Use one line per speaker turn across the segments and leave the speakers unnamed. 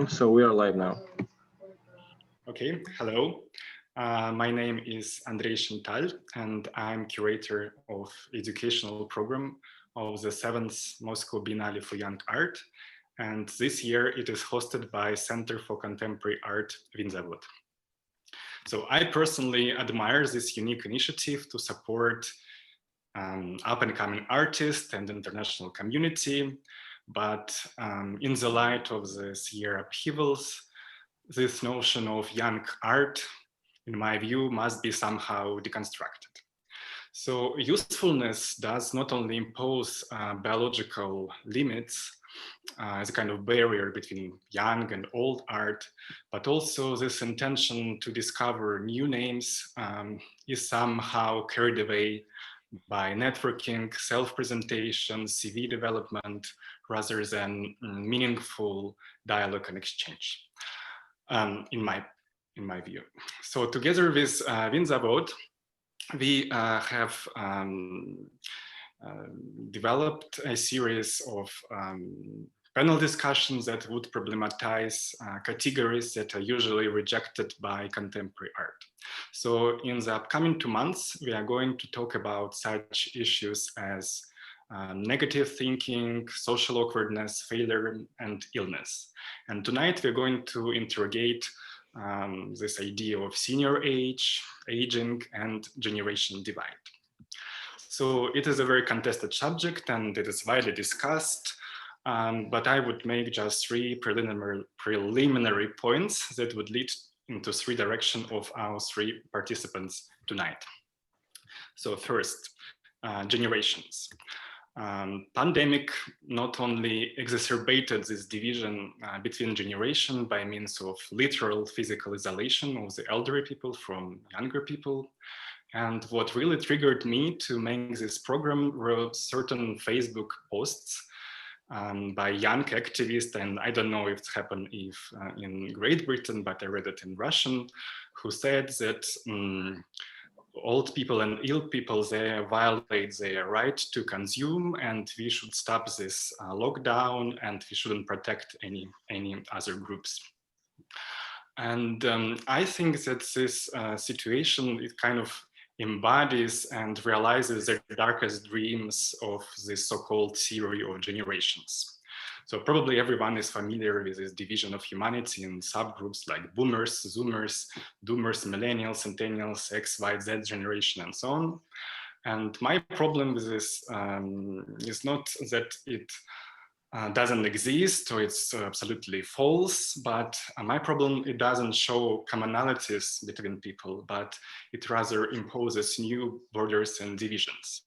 So we are live now.
Okay, hello. My name is Andrey Shental, and I'm curator of educational program of the 7th Moscow Biennale for Young Art. And this year it is hosted by Center for Contemporary Art, Winzavod. So I personally admire this unique initiative to support up-and-coming artists and international community. But in the light of this year upheavals, this notion of young art, in my view, must be somehow deconstructed. So usefulness does not only impose biological limits as a kind of barrier between young and old art, but also this intention to discover new names is somehow carried away by networking, self-presentation, CV development, rather than meaningful dialogue and exchange, in my view. So together with Winzavod, we have developed a series of panel discussions that would problematize categories that are usually rejected by contemporary art. So in the upcoming 2 months, we are going to talk about such issues as negative thinking, social awkwardness, failure, and illness. And tonight we're going to interrogate this idea of senior age, aging, and generation divide. So it is a very contested subject and it is widely discussed, but I would make just 3 preliminary points that would lead into 3 directions of our 3 participants tonight. So first, generations. Pandemic not only exacerbated this division between generation by means of literal physical isolation of the elderly people from younger people. And what really triggered me to make this program were certain Facebook posts by young activists, and I don't know if it happened in Great Britain, but I read it in Russian, who said that old people and ill people, they violate their right to consume, and we should stop this lockdown, and we shouldn't protect any other groups. And I think that this situation, it kind of embodies and realizes the darkest dreams of this so-called theory of generations. So probably everyone is familiar with this division of humanity in subgroups like boomers, zoomers, doomers, millennials, centennials, X, Y, Z generation, and so on. And my problem with this is not that it doesn't exist or it's absolutely false, but my problem, it doesn't show commonalities between people, but it rather imposes new borders and divisions.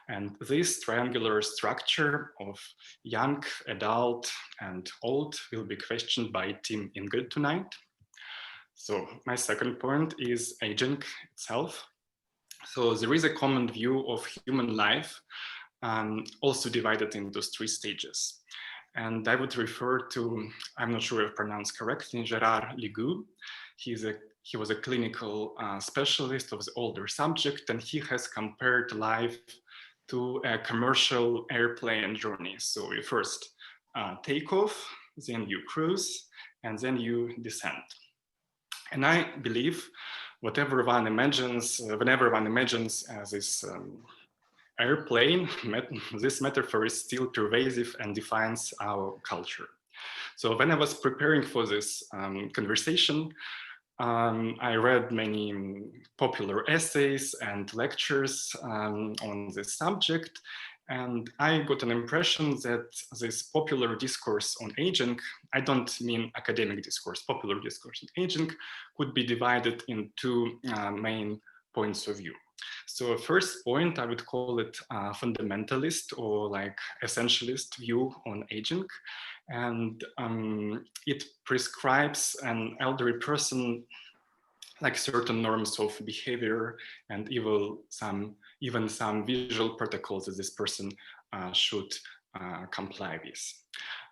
And this triangular structure of young, adult, and old will be questioned by Team Ingold tonight. So my second point is aging itself. So there is a common view of human life, also divided into 3 stages. And I would refer to, I'm not sure if pronounced correctly, Gérard Ligou. He was a clinical specialist of the older subject, and he has compared life to a commercial airplane journey. So you first take off, then you cruise, and then you descend. And I believe whenever one imagines this airplane, this metaphor is still pervasive and defines our culture. So when I was preparing for this conversation, I read many popular essays and lectures on this subject, and I got an impression that this popular discourse on aging, I don't mean academic discourse, popular discourse on aging, could be divided in 2 main points of view. So first point, I would call it fundamentalist or like essentialist view on aging. And it prescribes an elderly person like certain norms of behavior and even some visual protocols that this person should comply with.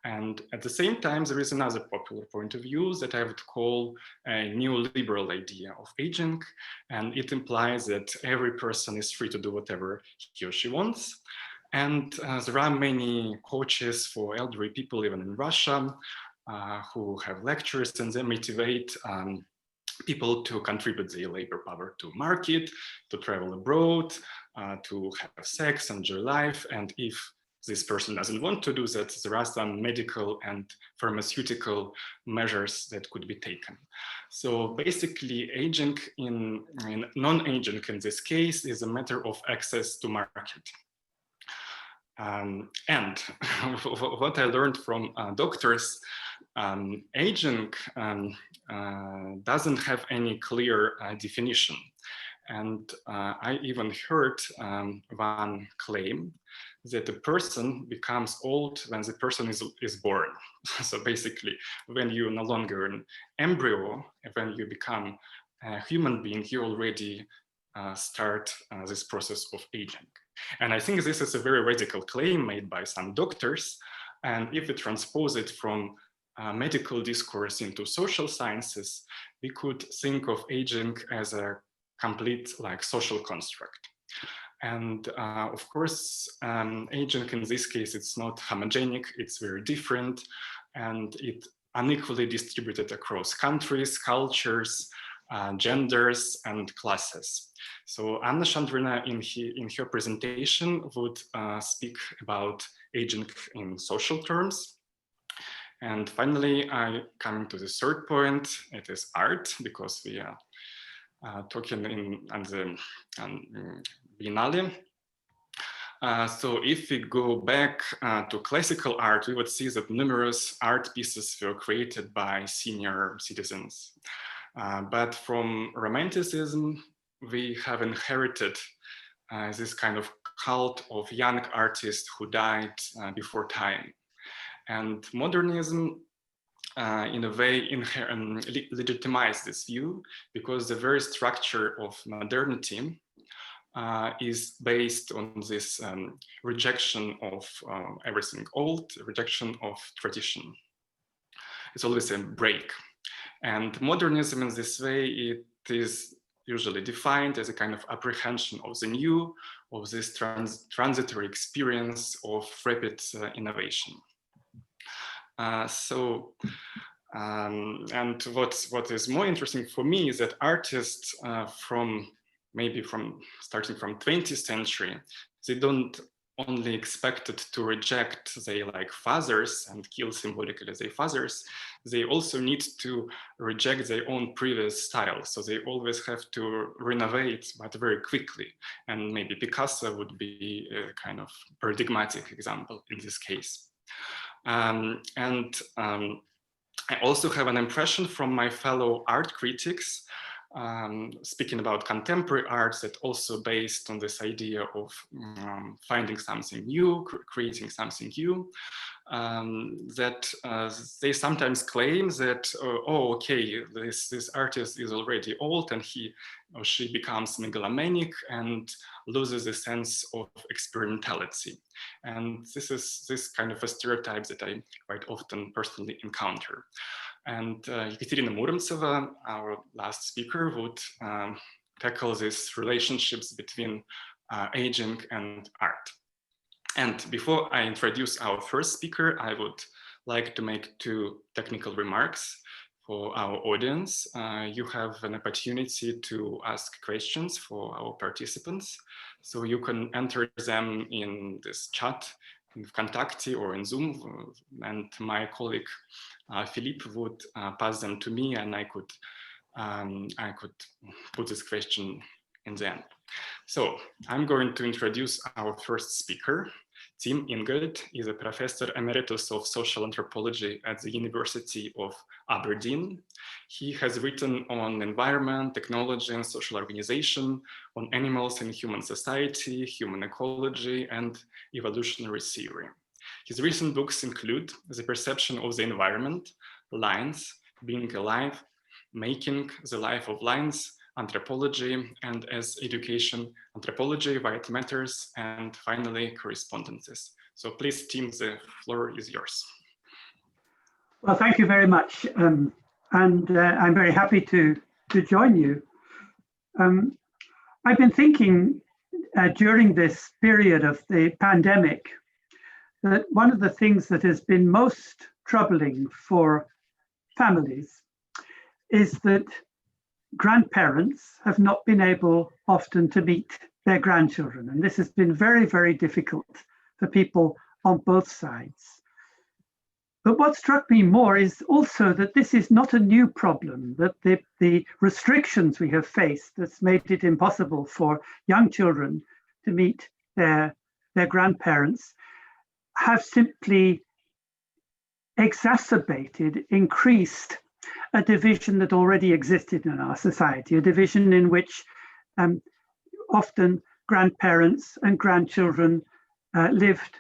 And at the same time, there is another popular point of view that I would call a neoliberal idea of aging. And it implies that every person is free to do whatever he or she wants. And there are many coaches for elderly people, even in Russia, who have lectures, and they motivate people to contribute their labor power to market, to travel abroad, to have sex, enjoy life. And if this person doesn't want to do that, there are some medical and pharmaceutical measures that could be taken. So basically, aging in non-aging in this case is a matter of access to market. And what I learned from doctors, aging doesn't have any clear definition. And I even heard one claim that a person becomes old when the person is born. So basically, when you're no longer an embryo, when you become a human being, you already start this process of aging. And I think this is a very radical claim made by some doctors. And if we transpose it from medical discourse into social sciences, we could think of aging as a complete social construct. And of course, aging in this case, it's not homogenic, it's very different, and it unequally distributed across countries, cultures, genders, and classes. So Anna Shadrina in her presentation would speak about aging in social terms. And finally, I come to the third point, it is art, because we are talking on the Biennale. So if we go back to classical art, we would see that numerous art pieces were created by senior citizens. But from Romanticism, we have inherited this kind of cult of young artists who died before time. And modernism, in a way, legitimized this view, because the very structure of modernity is based on this rejection of everything old, rejection of tradition. It's always a break. And modernism in this way, it is usually defined as a kind of apprehension of the new, of this transitory experience of rapid innovation. And what is more interesting for me is that artists starting from 20th century, they don't only expected to reject their fathers and kill symbolically their fathers, they also need to reject their own previous style. So they always have to renovate, but very quickly. And maybe Picasso would be a kind of paradigmatic example in this case. I also have an impression from my fellow art critics, speaking about contemporary arts, that also based on this idea of finding something new, creating something new, that they sometimes claim that, oh, okay, this artist is already old and he or she becomes megalomaniac and loses a sense of experimentality. And this is this kind of a stereotype that I quite often personally encounter. And Ekaterina Muromtseva, our last speaker, would tackle these relationships between aging and art. And before I introduce our first speaker, I would like to make two technical remarks for our audience. You have an opportunity to ask questions for our participants. So you can enter them in this chat, in Contacti or in Zoom, and my colleague Philippe would pass them to me, and I could put this question in the end. So I'm going to introduce our first speaker. Tim Ingold is a professor emeritus of social anthropology at the University of Aberdeen. He has written on environment, technology, and social organization, on animals and human society, human ecology, and evolutionary theory. His recent books include The Perception of the Environment, Lines, Being Alive, Making the Life of Lines, Anthropology, and as Education, Anthropology, Why It Matters, and finally, Correspondences. So please, Tim, the floor is yours.
Well, thank you very much. And I'm very happy to join you. I've been thinking during this period of the pandemic that one of the things that has been most troubling for families is that grandparents have not been able often to meet their grandchildren. And this has been very, very difficult for people on both sides. But what struck me more is also that this is not a new problem, that the restrictions we have faced that's made it impossible for young children to meet their grandparents have simply exacerbated, increased a division that already existed in our society, a division in which often grandparents and grandchildren lived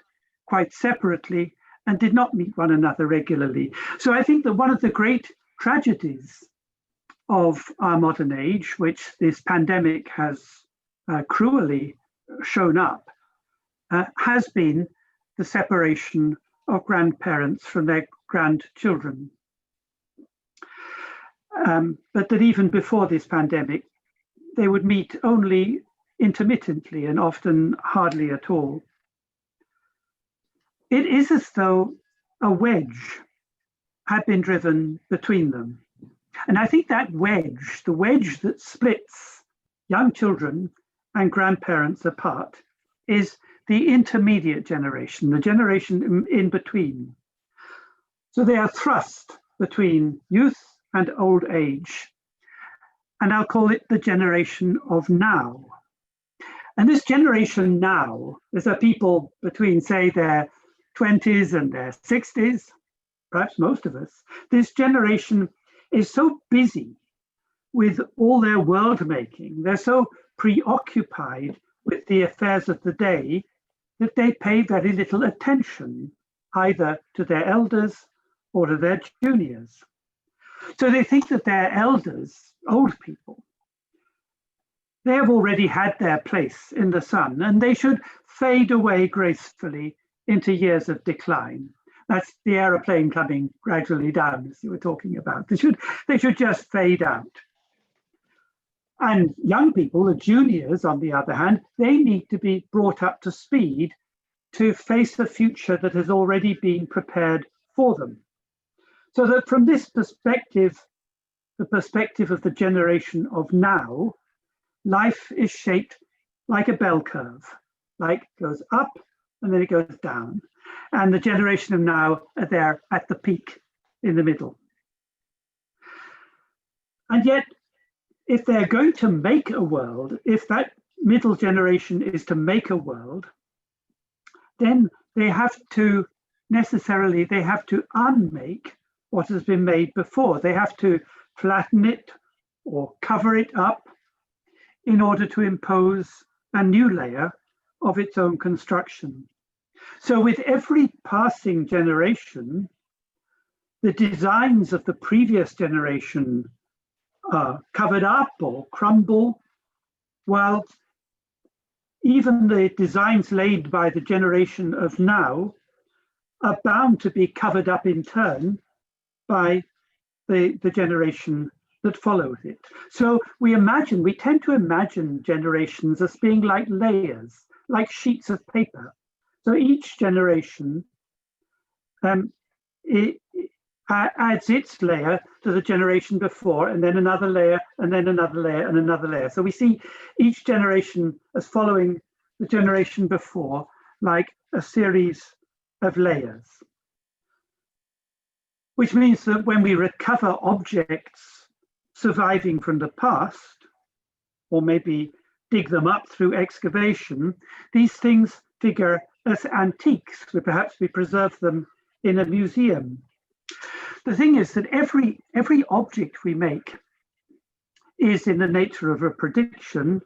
quite separately and did not meet one another regularly. So I think that one of the great tragedies of our modern age, which this pandemic has cruelly shown up, has been the separation of grandparents from their grandchildren. But that even before this pandemic, they would meet only intermittently and often hardly at all. It is as though a wedge had been driven between them. And I think that wedge, the wedge that splits young children and grandparents apart, is the intermediate generation, the generation in between. So they are thrust between youth and old age. And I'll call it the generation of now. And this generation now is a people between, say, their 20s and their 60s, perhaps most of us. This generation is so busy with all their world making, they're so preoccupied with the affairs of the day that they pay very little attention either to their elders or to their juniors. So they think that their elders, old people, they have already had their place in the sun and they should fade away gracefully into years of decline. That's the aeroplane coming gradually down, as you were talking about. They should just fade out. And young people, the juniors, on the other hand, they need to be brought up to speed to face the future that has already been prepared for them. So that from this perspective, the perspective of the generation of now, life is shaped like a bell curve, like goes up and then it goes down. And the generation of now are there at the peak in the middle. And yet, if they're going to make a world, if that middle generation is to make a world, then they have to unmake what has been made before. They have to flatten it or cover it up in order to impose a new layer of its own construction. So with every passing generation, the designs of the previous generation are covered up or crumble, while even the designs laid by the generation of now are bound to be covered up in turn by the generation that follows it. So we tend to imagine generations as being like layers, like sheets of paper. So each generation adds its layer to the generation before, and then another layer, and then another layer, and another layer. So we see each generation as following the generation before, like a series of layers. Which means that when we recover objects surviving from the past, or maybe dig them up through excavation, these things figure as antiques. Perhaps we preserve them in a museum. The thing is that every object we make is in the nature of a prediction,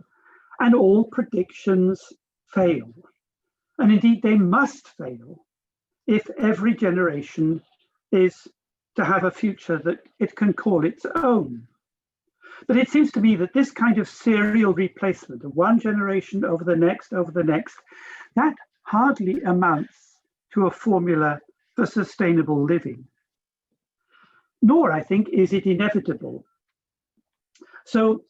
and all predictions fail. And indeed, they must fail if every generation is to have a future that it can call its own. But it seems to me that this kind of serial replacement of one generation over the next, that hardly amounts to a formula for sustainable living. Nor, I think, is it inevitable. So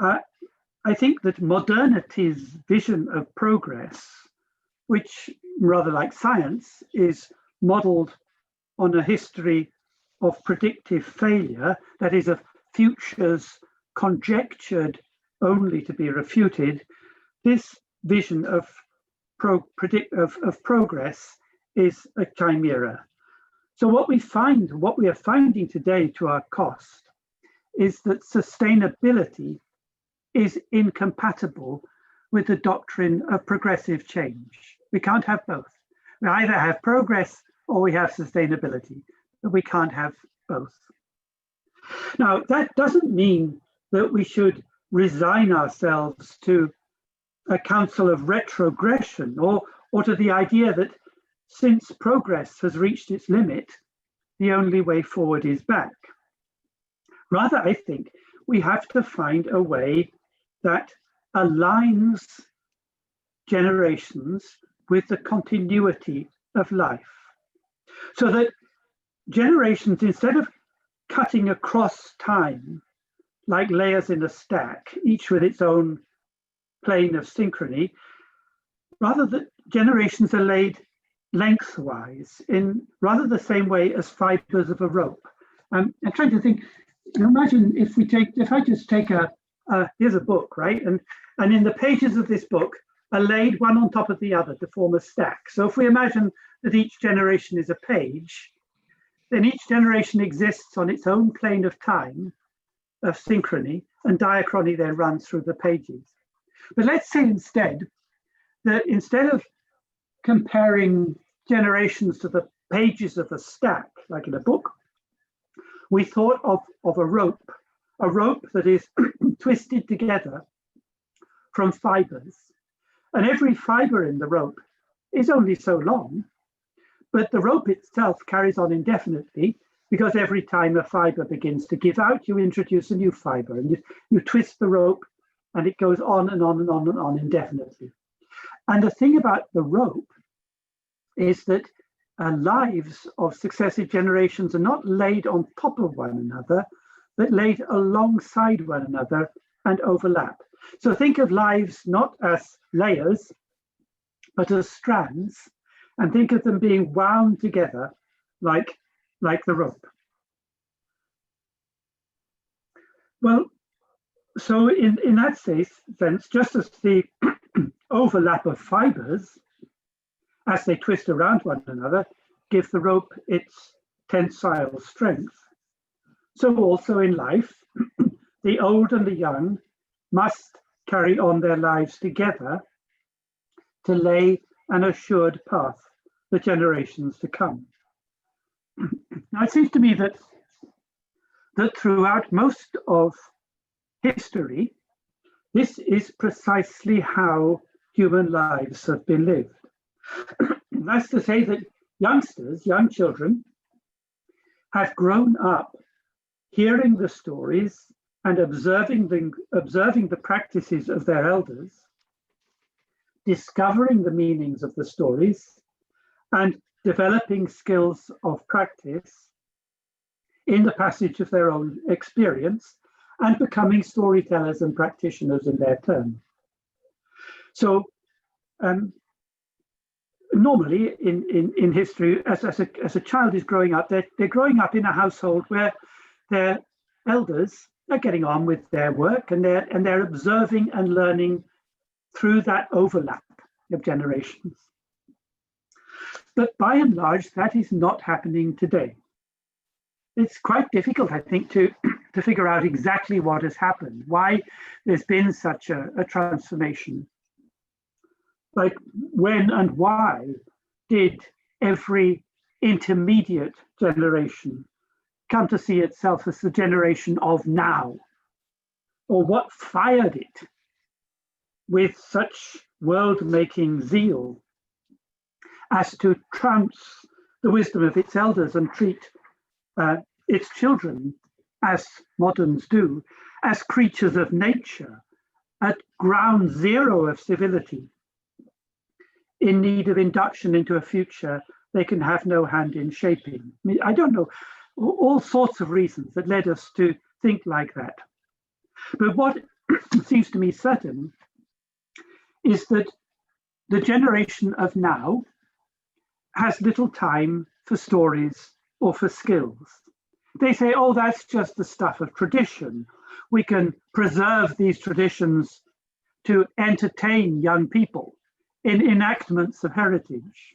I think that modernity's vision of progress, which, rather like science, is modeled on a history of predictive failure, that is, of futures conjectured only to be refuted, this vision of progress is a chimera. So what we are finding today to our cost is that sustainability is incompatible with the doctrine of progressive change. We can't have both. We either have progress or we have sustainability, but we can't have both. Now, that doesn't mean that we should resign ourselves to a council of retrogression or to the idea that since progress has reached its limit, the only way forward is back. Rather, I think we have to find a way that aligns generations with the continuity of life, so that generations, instead of cutting across time like layers in a stack, each with its own plane of synchrony, rather that generations are laid lengthwise in rather the same way as fibers of a rope. I'm trying to think, imagine if I just take here's a book, right? And in the pages of this book are laid one on top of the other to form a stack. So if we imagine that each generation is a page, then each generation exists on its own plane of time, of synchrony, and diachrony then runs through the pages. But let's say instead of comparing generations to the pages of a stack, like in a book, we thought of a rope that is twisted together from fibers. And every fiber in the rope is only so long, but the rope itself carries on indefinitely, because every time a fiber begins to give out, you introduce a new fiber, and you twist the rope, and it goes on and on and on and on indefinitely. And the thing about the rope is that lives of successive generations are not laid on top of one another, but laid alongside one another and overlap. So think of lives not as layers, but as strands, and think of them being wound together like the rope. Well, so in that sense, just as the overlap of fibers, as they twist around one another, give the rope its tensile strength, so also in life, the old and the young must carry on their lives together to lay an assured path for generations to come. Now, it seems to me that throughout most of history, this is precisely how human lives have been lived. That's to say that young children, have grown up hearing the stories and observing the practices of their elders, discovering the meanings of the stories, and developing skills of practice in the passage of their own experience, and becoming storytellers and practitioners in their turn. So normally in history, as a child is growing up, they're growing up in a household where their elders are getting on with their work, and they're observing and learning through that overlap of generations. But by and large, that is not happening today. It's quite difficult, I think, to figure out exactly what has happened, why there's been such a transformation. Like, when and why did every intermediate generation come to see itself as the generation of now? Or what fired it with such world-making zeal as to trounce the wisdom of its elders and treat its children, as moderns do, as creatures of nature, at ground zero of civility, in need of induction into a future they can have no hand in shaping. I mean, I don't know, all sorts of reasons that led us to think like that. But what seems to me certain is that the generation of now has little time for stories or for skills. They say, oh, that's just the stuff of tradition. We can preserve these traditions to entertain young people in enactments of heritage.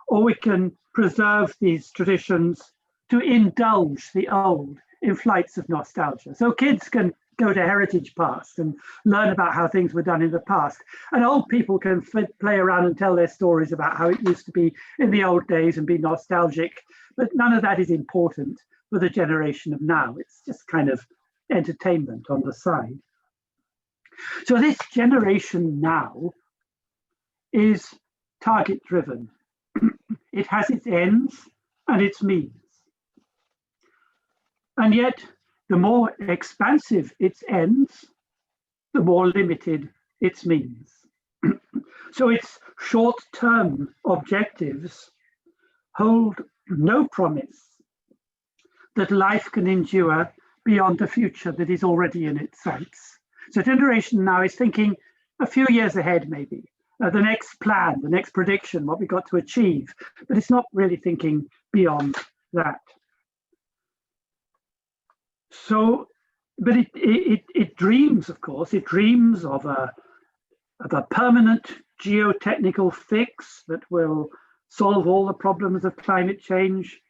Or we can preserve these traditions to indulge the old in flights of nostalgia. So kids can go to heritage parks and learn about how things were done in the past. And old people can play around and tell their stories about how it used to be in the old days and be nostalgic. But none of that is important for the generation of now. It's just kind of entertainment on the side. So this generation now is target driven. It has its ends and its means. And yet, the more expansive its ends, the more limited its means. So its short-term objectives hold no promise that life can endure beyond the future that is already in its sights. So generation now is thinking a few years ahead, maybe, the next plan, the next prediction, what we got to achieve, but it's not really thinking beyond that. So, but it dreams, of course, it dreams of a permanent geotechnical fix that will solve all the problems of climate change,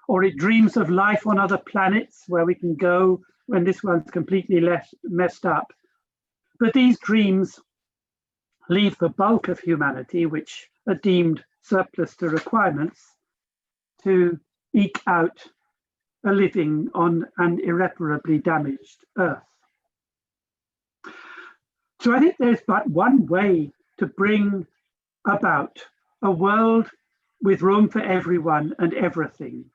or it dreams of life on other planets where we can go when this one's completely messed up. But these dreams leave the bulk of humanity, which are deemed surplus to requirements, to eke out a living on an irreparably damaged Earth. So I think there's but one way to bring about a world with room for everyone and everything,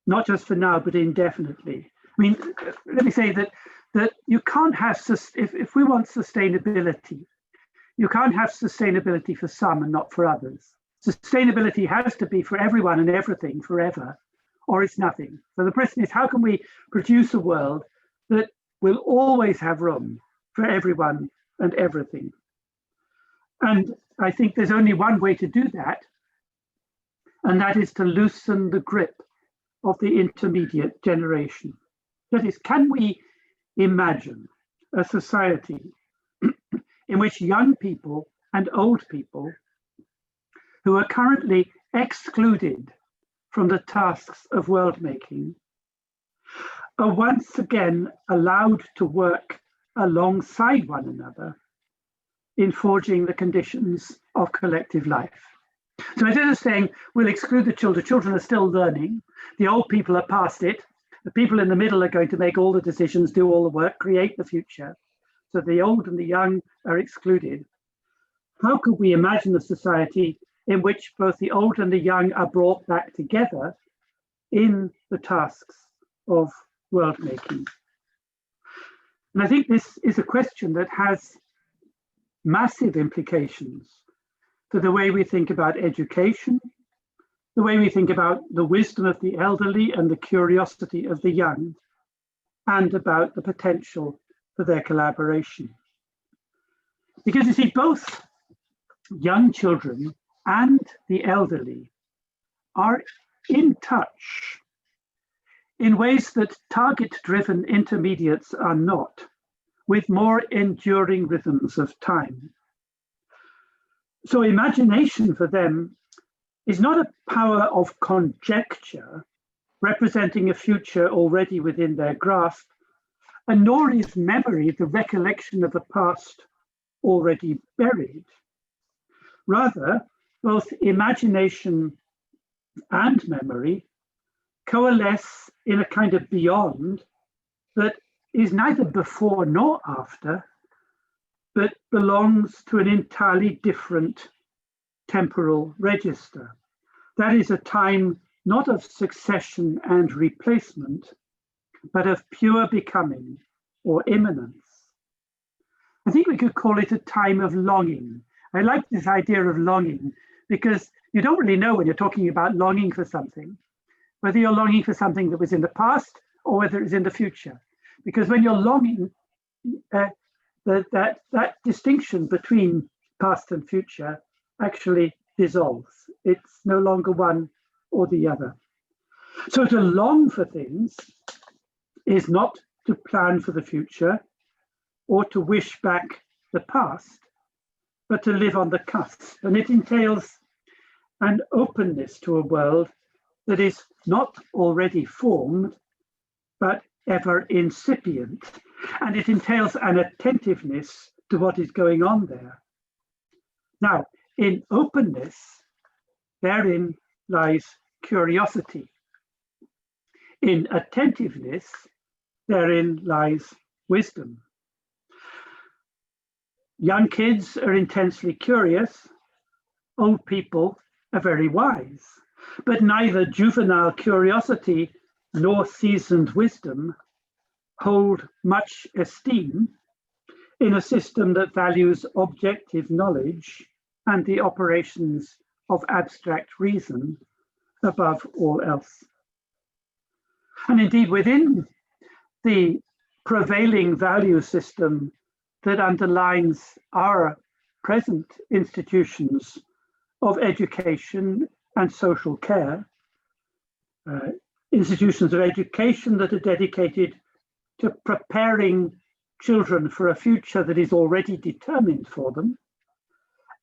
not just for now, but indefinitely. I mean, let me say that you can't have, if we want sustainability, you can't have sustainability for some and not for others. Sustainability has to be for everyone and everything forever, or it's nothing. So the question is, how can we produce a world that will always have room for everyone and everything? And I think there's only one way to do that, and that is to loosen the grip of the intermediate generation. That is, can we imagine a society in which young people and old people who are currently excluded from the tasks of world making are once again allowed to work alongside one another in forging the conditions of collective life? So instead of saying we'll exclude the children are still learning, the old people are past it, the people in the middle are going to make all the decisions, do all the work, create the future. So the old and the young are excluded. How could we imagine a society in which both the old and the young are brought back together in the tasks of world making? And I think this is a question that has massive implications for the way we think about education, the way we think about the wisdom of the elderly and the curiosity of the young, and about the potential for their collaboration. Because you see, both young children and the elderly are in touch in ways that target-driven intermediates are not, with more enduring rhythms of time. So imagination for them is not a power of conjecture representing a future already within their grasp, and nor is memory the recollection of a past already buried. Rather, both imagination and memory coalesce in a kind of beyond that is neither before nor after, but belongs to an entirely different temporal register. That is a time not of succession and replacement, but of pure becoming or immanence. I think we could call it a time of longing. I like this idea of longing because you don't really know when you're talking about longing for something, whether you're longing for something that was in the past or whether it's in the future. Because when you're longing, that distinction between past and future actually dissolves. It's no longer one or the other. So to long for things is not to plan for the future or to wish back the past, but to live on the cusp. And it entails an openness to a world that is not already formed, but ever incipient. And it entails an attentiveness to what is going on there. Now, in openness, therein lies curiosity. In attentiveness, therein lies wisdom. Young kids are intensely curious. Old people are very wise. But neither juvenile curiosity nor seasoned wisdom hold much esteem in a system that values objective knowledge and the operations of abstract reason above all else. And indeed, within the prevailing value system that underlines our present institutions of education and social care, institutions of education that are dedicated to preparing children for a future that is already determined for them,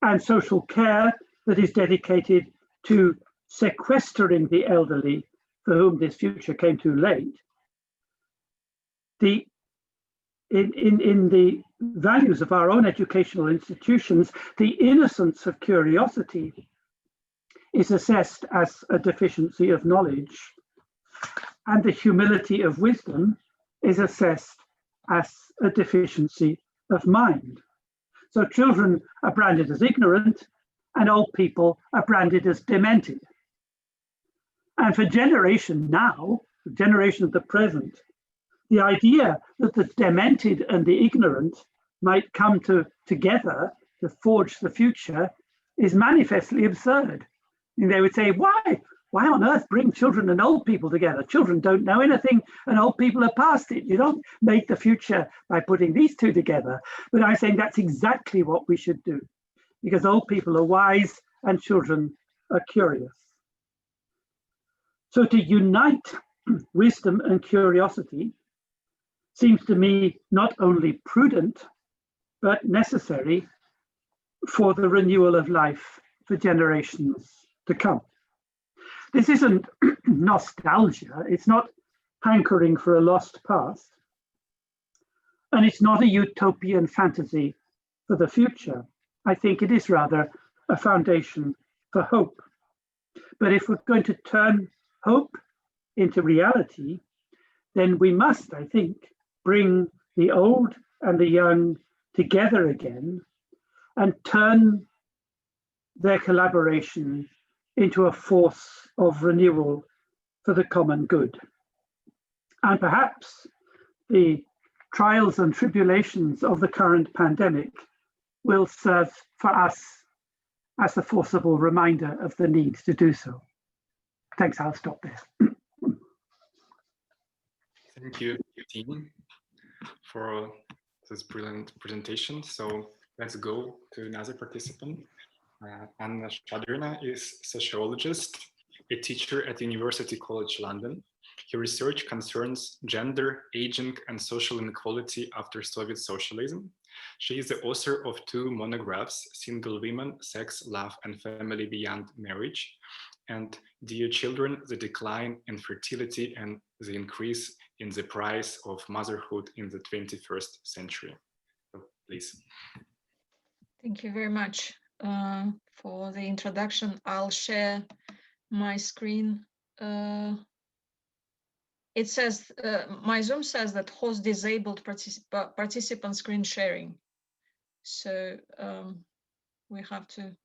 and social care that is dedicated to sequestering the elderly for whom this future came too late. In the values of our own educational institutions, the innocence of curiosity is assessed as a deficiency of knowledge, and the humility of wisdom is assessed as a deficiency of mind. So children are branded as ignorant, and old people are branded as demented. And for generation now, the generation of the present, the idea that the demented and the ignorant might come together to forge the future is manifestly absurd. And they would say, why on earth bring children and old people together? Children don't know anything and old people are past it. You don't make the future by putting these two together. But I'm saying that's exactly what we should do, because old people are wise and children are curious. So to unite wisdom and curiosity seems to me not only prudent, but necessary for the renewal of life for generations to come. This isn't nostalgia, it's not hankering for a lost past, and it's not a utopian fantasy for the future. I think it is rather a foundation for hope. But if we're going to turn hope into reality, then we must, I think, bring the old and the young together again and turn their collaboration into a force of renewal for the common good. And perhaps the trials and tribulations of the current pandemic will serve for us as a forcible reminder of the need to do so. Thanks, I'll stop there.
Thank you, team, for this brilliant presentation. So let's go to another participant. Anna Shadrina is sociologist, a teacher at University College London. Her research concerns gender, aging, and social inequality after Soviet socialism. She is the author of 2 monographs, Single Women, Sex, Love, and Family Beyond Marriage, and Dear Children, the Decline in Fertility and the Increase in the Price of Motherhood in the 21st Century. So, please.
Thank you very much for the introduction. I'll share my screen. It says, my Zoom says that host disabled participant screen sharing. So we have to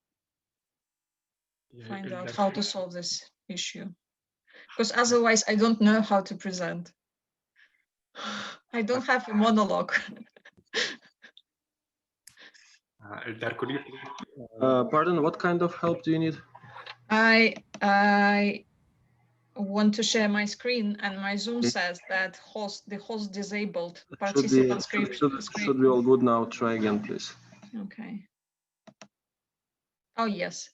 find out how to solve this issue, because otherwise I don't know how to present. I don't have a monologue.
Pardon, what kind of help do you need?
I want to share my screen, and my Zoom says that the host disabled participant screen.
Should be all good now. Try again, please.
Okay. Oh yes.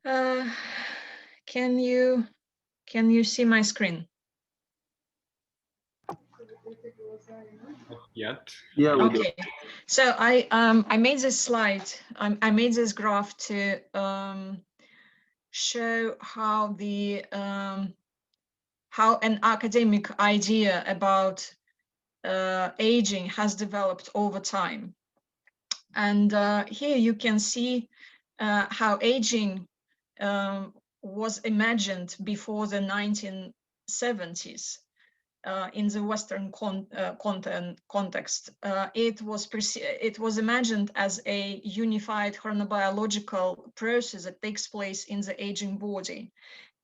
Can Can you see my screen?
Not yet.
Yeah, we do.
Okay, so I made this slide. I made this graph to show how the how an academic idea about aging has developed over time. And here you can see how aging was imagined before the 1970s. In the Western context, it was imagined as a unified chronobiological process that takes place in the aging body,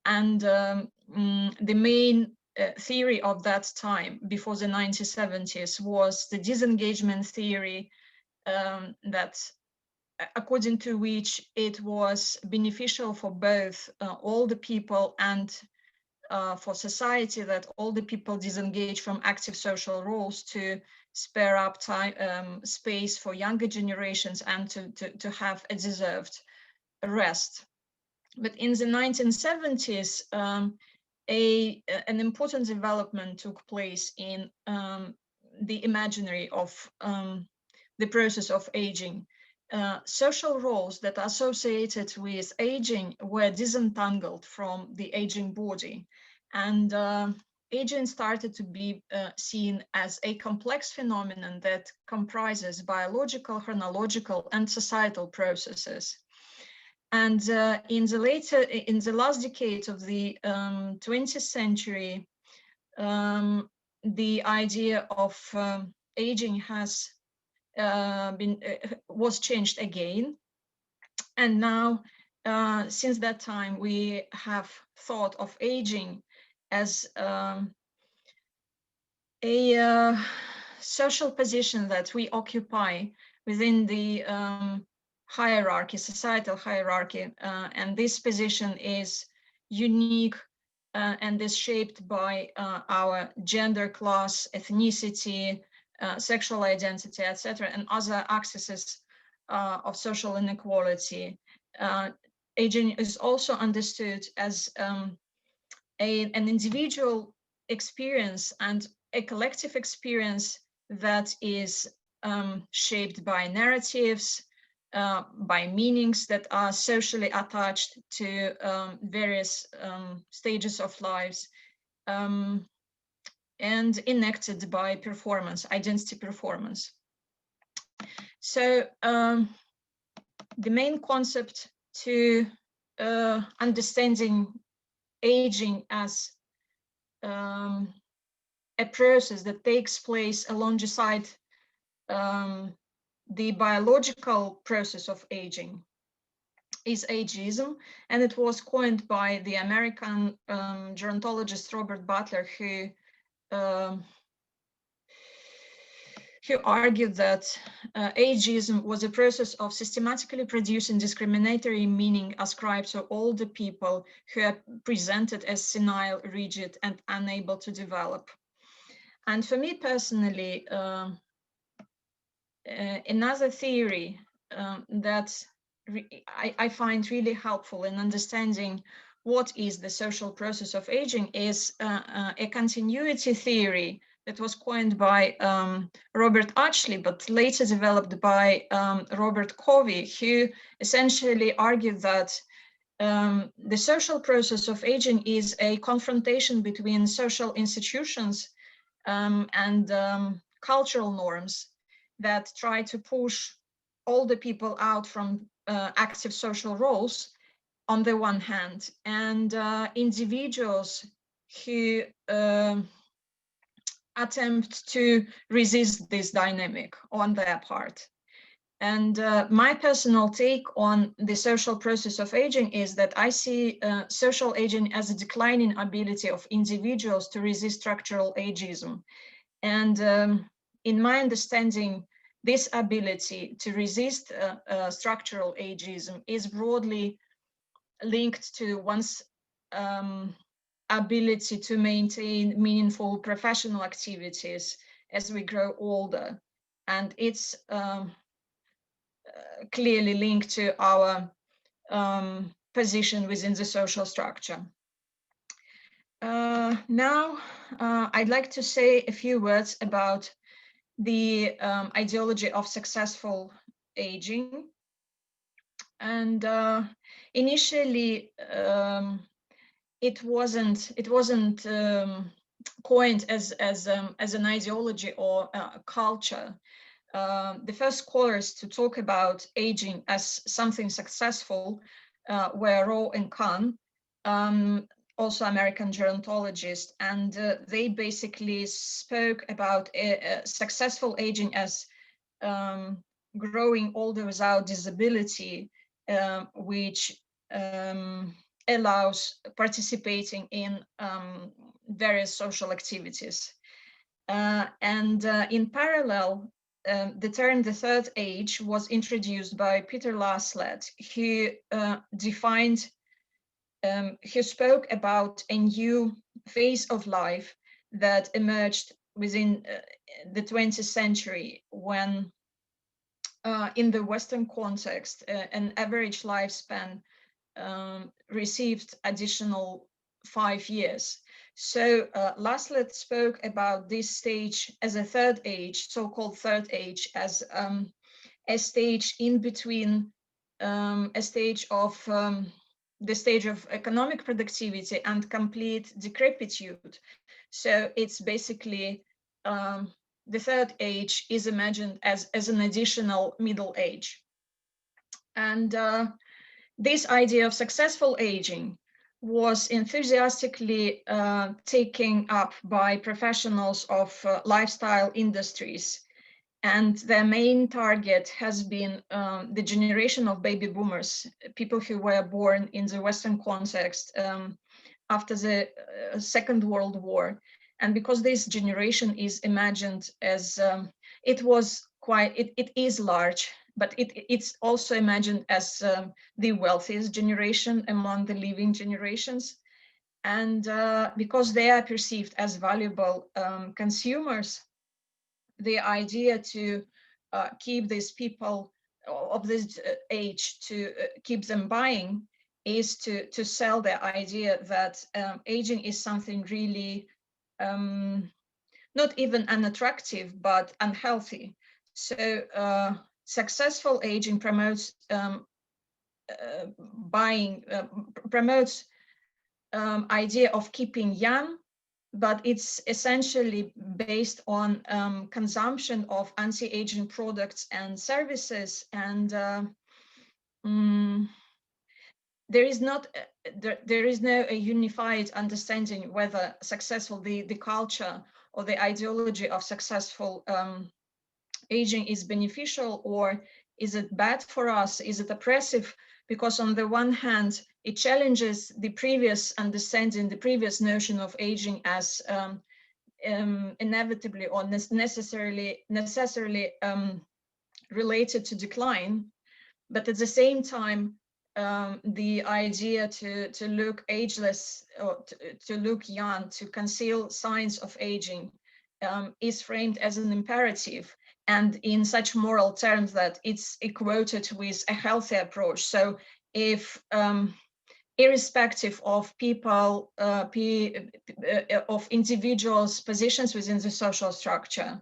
and the main theory of that time, before the 1970s, was the disengagement theory, that according to which it was beneficial for both older people and for society that all the people disengage from active social roles to spare up time, space for younger generations and to have a deserved rest. But in the 1970s, an important development took place in the imaginary of the process of aging. Social roles that are associated with aging were disentangled from the aging body, and aging started to be seen as a complex phenomenon that comprises biological, chronological, and societal processes. And in the last decade of the 20th century, the idea of aging has was changed again, and now since that time we have thought of aging as a social position that we occupy within the hierarchy, societal hierarchy, and this position is unique and is shaped by our gender, class, ethnicity, sexual identity, etc., and other axes of social inequality. Aging is also understood as an individual experience and a collective experience that is shaped by narratives, by meanings that are socially attached to various stages of lives, and enacted by performance, identity performance. So the main concept to understanding aging as a process that takes place alongside the biological process of aging is ageism, and it was coined by the American gerontologist Robert Butler, who argued that ageism was a process of systematically producing discriminatory meaning ascribed to older people who are presented as senile, rigid, and unable to develop. And for me personally, another theory that I find really helpful in understanding what is the social process of aging is a continuity theory that was coined by Robert Ashley, but later developed by Robert Covey, who essentially argued that the social process of aging is a confrontation between social institutions and cultural norms that try to push older people out from active social roles on the one hand, and individuals who attempt to resist this dynamic on their part. And my personal take on the social process of aging is that I see social aging as a declining ability of individuals to resist structural ageism. And in my understanding, this ability to resist structural ageism is broadly linked to one's ability to maintain meaningful professional activities as we grow older. And it's clearly linked to our position within the social structure. Now, I'd like to say a few words about the ideology of successful aging. And initially, it wasn't coined as an ideology or a culture. The first scholars to talk about aging as something successful were Rowe and Kahn, also American gerontologists, and they basically spoke about successful aging as growing older without disability, which allows participating in various social activities. And in parallel, the term the third age was introduced by Peter Laslett, who defined, he spoke about a new phase of life that emerged within the 20th century when in the Western context, an average lifespan received additional 5 years. So Laslett spoke about this stage as a third age, so-called third age, as a stage in between a stage of the stage of economic productivity and complete decrepitude. So it's basically the third age is imagined as an additional middle age. And this idea of successful aging was enthusiastically taken up by professionals of lifestyle industries. And their main target has been the generation of baby boomers, people who were born in the Western context after the Second World War. And because this generation is imagined as, it is large, but it's also imagined as the wealthiest generation among the living generations. And because they are perceived as valuable consumers, the idea to keep these people of this age, to keep them buying, is to sell the idea that aging is something really not even unattractive, but unhealthy. So successful aging promotes promotes idea of keeping young, but it's essentially based on consumption of anti-aging products and services. And there is no a unified understanding whether successful, the culture or the ideology of successful aging is beneficial, or is it bad for us? Is it oppressive? Because on the one hand, it challenges the previous understanding, the previous notion of aging as inevitably or necessarily related to decline. But at the same time, the idea to look ageless or to look young, to conceal signs of aging, is framed as an imperative, and in such moral terms that it's equated with a healthy approach. So if irrespective of people, of individuals' positions within the social structure,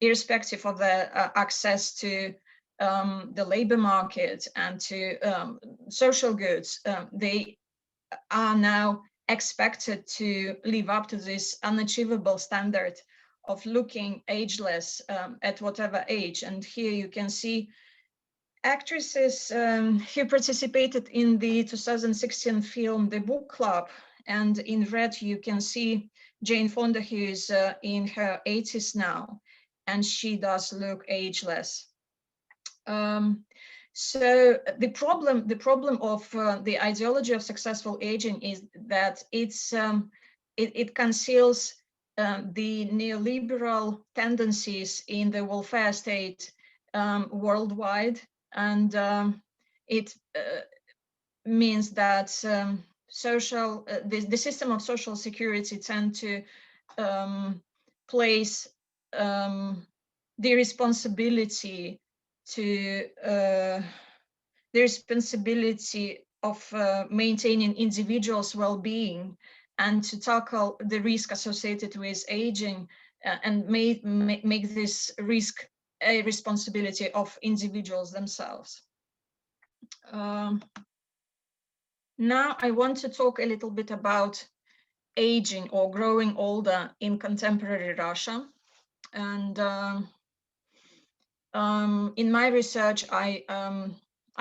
irrespective of their access to the labor market and to social goods, they are now expected to live up to this unachievable standard of looking ageless at whatever age. And here you can see actresses who participated in the 2016 film The Book Club, and in red you can see Jane Fonda, who is in her 80s now, and she does look ageless. So the problem of the ideology of successful aging is that it conceals the neoliberal tendencies in the welfare state worldwide, and it means that the system of social security tend to place the responsibility of maintaining individuals' well-being and to tackle the risk associated with aging and make this risk a responsibility of individuals themselves. Now I want to talk a little bit about aging or growing older in contemporary Russia. And in my research, I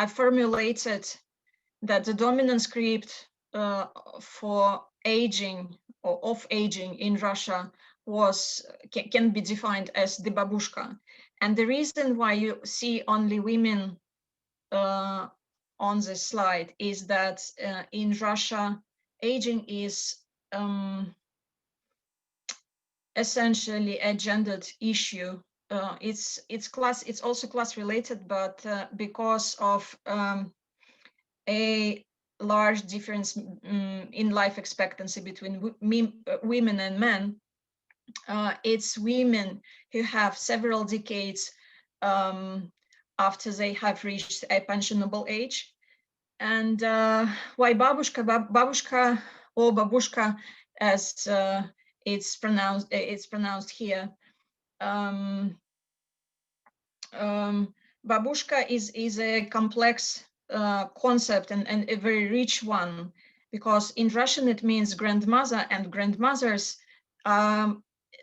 formulated that the dominant script for aging or of aging in Russia can be defined as the babushka. And the reason why you see only women on this slide is that in Russia, aging is essentially a gendered issue. It's also class related, but because of a large difference in life expectancy between women and men, it's women who have several decades after they have reached a pensionable age. And why babushka or babushka, as it's pronounced here. Babushka is a complex concept and a very rich one, because in Russian it means grandmother, and grandmothers are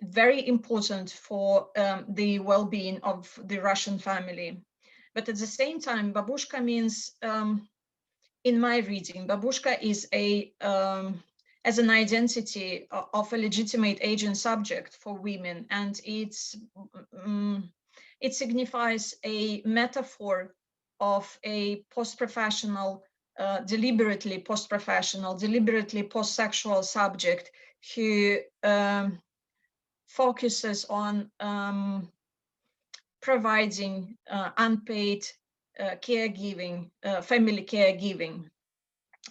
very important for the well-being of the Russian family. But at the same time, babushka means, in my reading, babushka is as an identity of a legitimate aging subject for women, and it signifies a metaphor of a post-professional, deliberately post-professional, deliberately post-sexual subject who focuses on providing unpaid caregiving, family caregiving.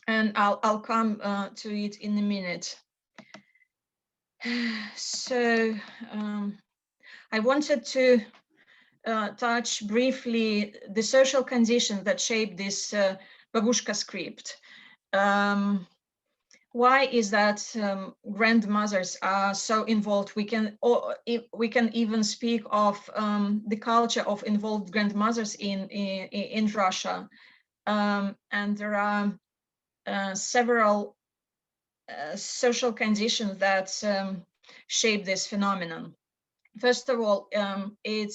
And I'll come to it in a minute. So I wanted to touch briefly the social conditions that shape this babushka script. Why is that grandmothers are so involved? We can even speak of the culture of involved grandmothers in Russia, and there are several social conditions that shape this phenomenon. First of all, it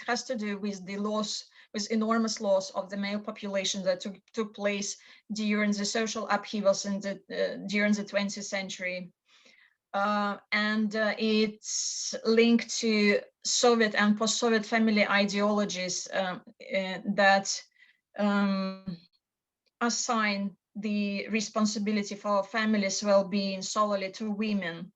has to do with the loss, with enormous loss of the male population that took place during the social upheavals during the 20th century. And it's linked to Soviet and post-Soviet family ideologies that assign the responsibility for families' well-being solely to women.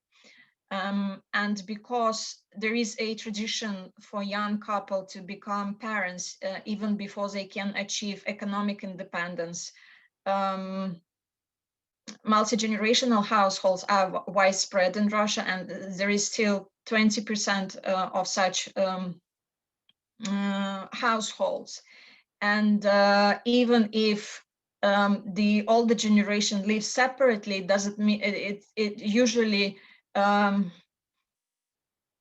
And because there is a tradition for young couple to become parents even before they can achieve economic independence, multi-generational households are widespread in Russia, and there is still 20% of such households. And even if the older generation lives separately, doesn't mean it usually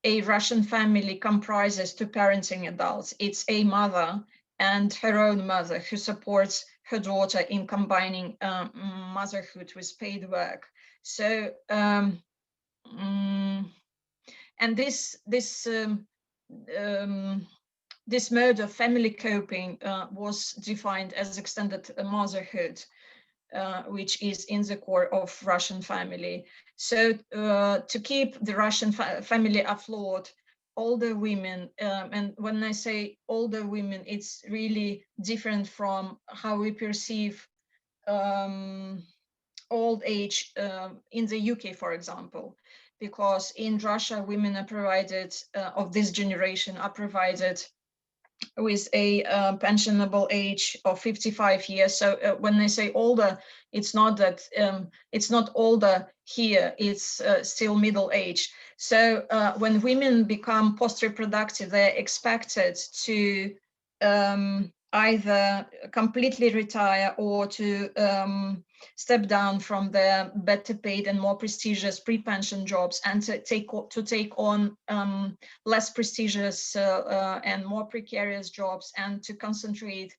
a Russian family comprises two parenting adults. It's a mother and her own mother who supports her daughter in combining motherhood with paid work. So, and this mode of family coping was defined as extended motherhood, which is in the core of Russian family. So to keep the Russian family afloat, older women, and when I say older women, it's really different from how we perceive old age in the UK, for example, because in Russia, women are provided, of this generation, are provided with a pensionable age of 55 years. So when I say older, it's not that it's not older here, it's still middle age. So when women become post-reproductive, they're expected to either completely retire or to step down from the better paid and more prestigious pre-pension jobs and to take on less prestigious and more precarious jobs, and to concentrate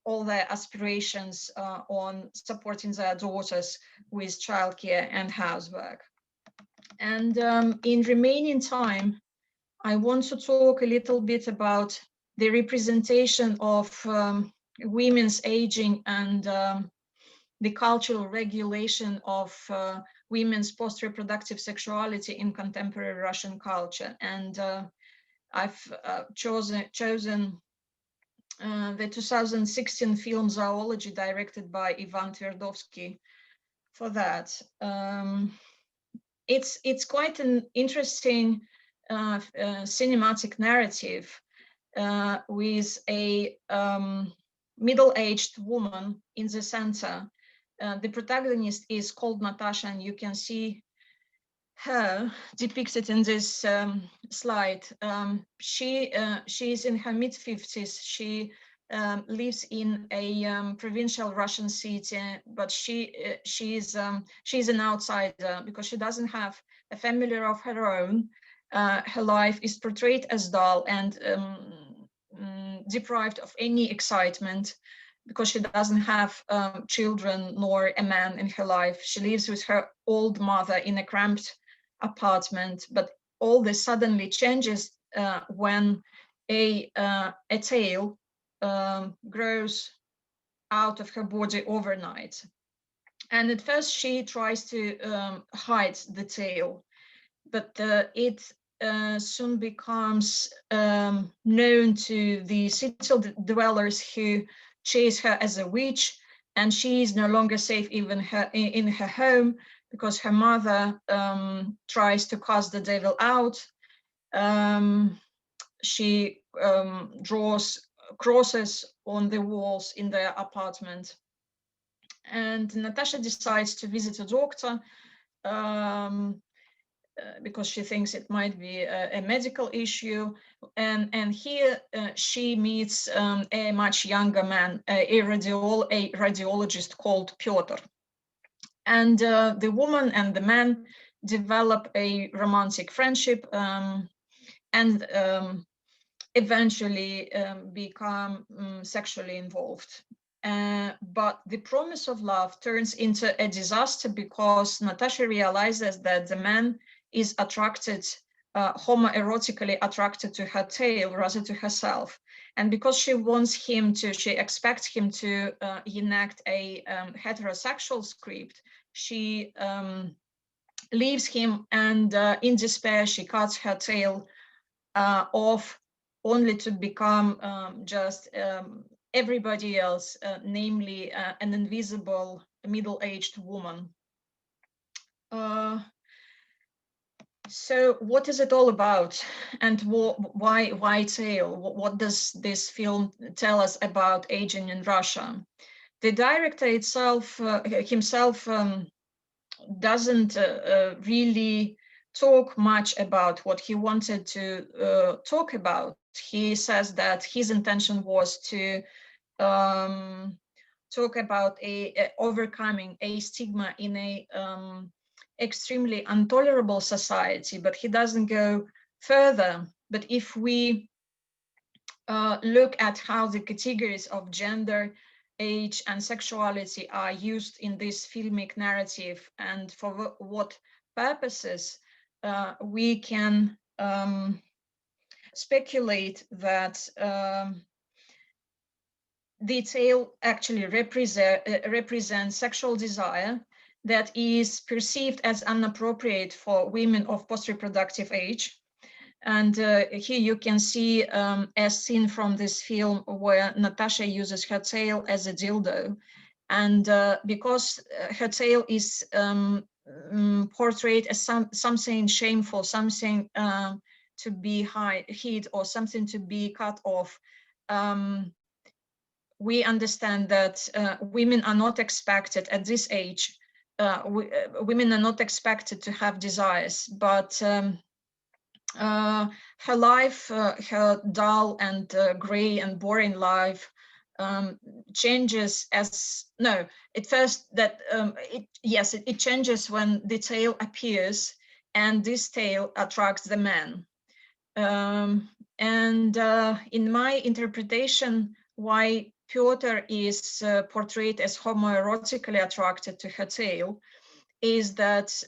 all their aspirations on supporting their daughters with childcare and housework. And in remaining time, I want to talk a little bit about the representation of women's aging and the cultural regulation of women's post-reproductive sexuality in contemporary Russian culture. And I've chosen the 2016 film Zoology, directed by Ivan Tverdovsky, for that. It's quite an interesting cinematic narrative with a middle-aged woman in the center. The protagonist is called Natasha, and you can see her depicted in this slide. She is in her mid-50s. She lives in a provincial Russian city, but she's an outsider because she doesn't have a family of her own. Her life is portrayed as dull and deprived of any excitement because she doesn't have children nor a man in her life. She lives with her old mother in a cramped apartment, but all this suddenly changes when a tail grows out of her body overnight. And at first she tries to hide the tail, but it soon becomes known to the city dwellers who chase her as a witch, and she is no longer safe even in her home because her mother tries to cast the devil out. She draws crosses on the walls in their apartment. And Natasha decides to visit a doctor because she thinks it might be a medical issue. And here she meets a much younger man, a radiologist called Pyotr. And the woman and the man develop a romantic friendship and eventually become sexually involved. But the promise of love turns into a disaster because Natasha realizes that the man is attracted, homoerotically attracted to her tail rather to herself. And because she expects him to enact a heterosexual script, she leaves him, and in despair, she cuts her tail off, only to become just everybody else, namely an invisible middle-aged woman. So what is it all about, and why tail? What does this film tell us about aging in Russia? The director himself doesn't really talk much about what he wanted to talk about. He says that his intention was to talk about overcoming a stigma in a extremely intolerable society, but he doesn't go further. But if we look at how the categories of gender, age, and sexuality are used in this filmic narrative and for what purposes, we can speculate that the tail actually represents sexual desire that is perceived as inappropriate for women of post-reproductive age. And here you can see a scene from this film where Natasha uses her tail as a dildo. And because her tail is portrayed as something shameful, something to be hid, or something to be cut off, we understand that women are not expected at this age. Women are not expected to have desires, but her life, her dull and gray and boring life, changes as no. At first, that it changes when the tail appears, and this tail attracts the man. And in my interpretation, why Piotr is portrayed as homoerotically attracted to her tail is that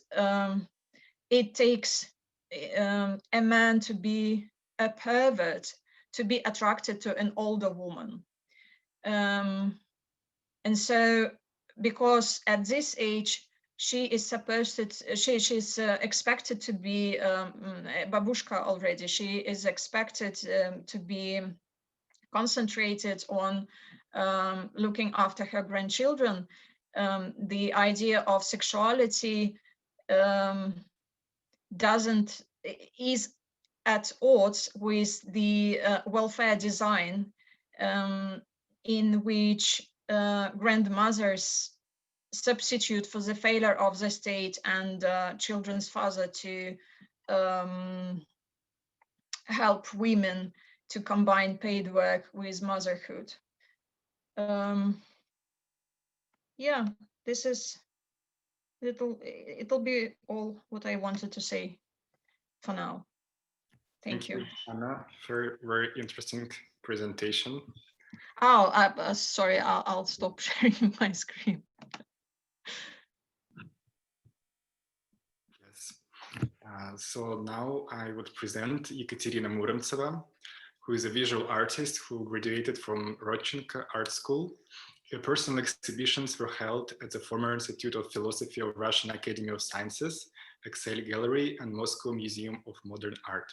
it takes a man to be a pervert to be attracted to an older woman. And so, because at this age, she is supposed to, she's expected to be babushka already. She is expected to be concentrated on looking after her grandchildren. The idea of sexuality is at odds with the welfare design in which grandmothers substitute for the failure of the state and children's father to help women to combine paid work with motherhood. Yeah, this is it'll be all what I wanted to say for now. Thank you.
Anna, for very interesting presentation.
Oh, sorry, I'll stop sharing my screen.
Yes. So now I would present Ekaterina Muromtseva, who is a visual artist who graduated from Rodchenko Art School. Her personal exhibitions were held at the former Institute of Philosophy of Russian Academy of Sciences, Excel Gallery, and Moscow Museum of Modern Art.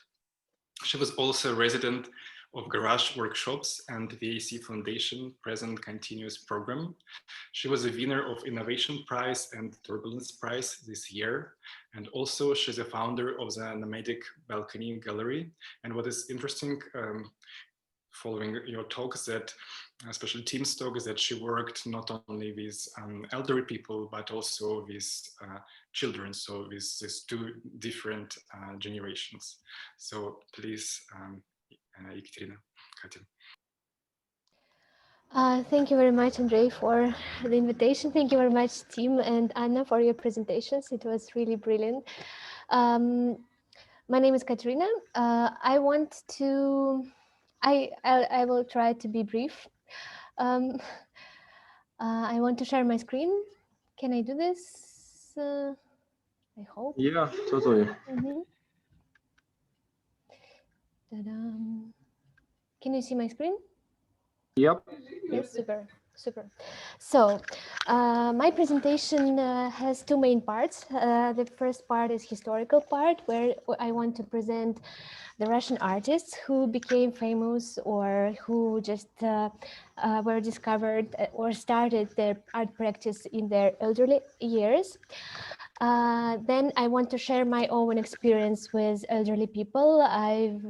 She was also a resident of Garage Workshops and the VIC Foundation Present Continuous Program. She was a winner of Innovation Prize and Turbulence Prize this year. And also she's a founder of the Nomadic Balcony Gallery. And what is interesting, following your talks, that especially Tim's talk, is that she worked not only with elderly people, but also with children, so with these two different generations. So please, Ekaterina, Katya.
Thank you very much, Andrei, for the invitation. Thank you very much, Tim and Anna, for your presentations. It was really brilliant. My name is Ekaterina. I will try to be brief. I want to share my screen. Can I do this? I hope.
Yeah, totally.
Can you see my screen?
Yep.
Yes, super. So my presentation has two main parts. The first part is historical part, where I want to present the Russian artists who became famous or who just were discovered or started their art practice in their elderly years. Then I want to share my own experience with elderly people. I've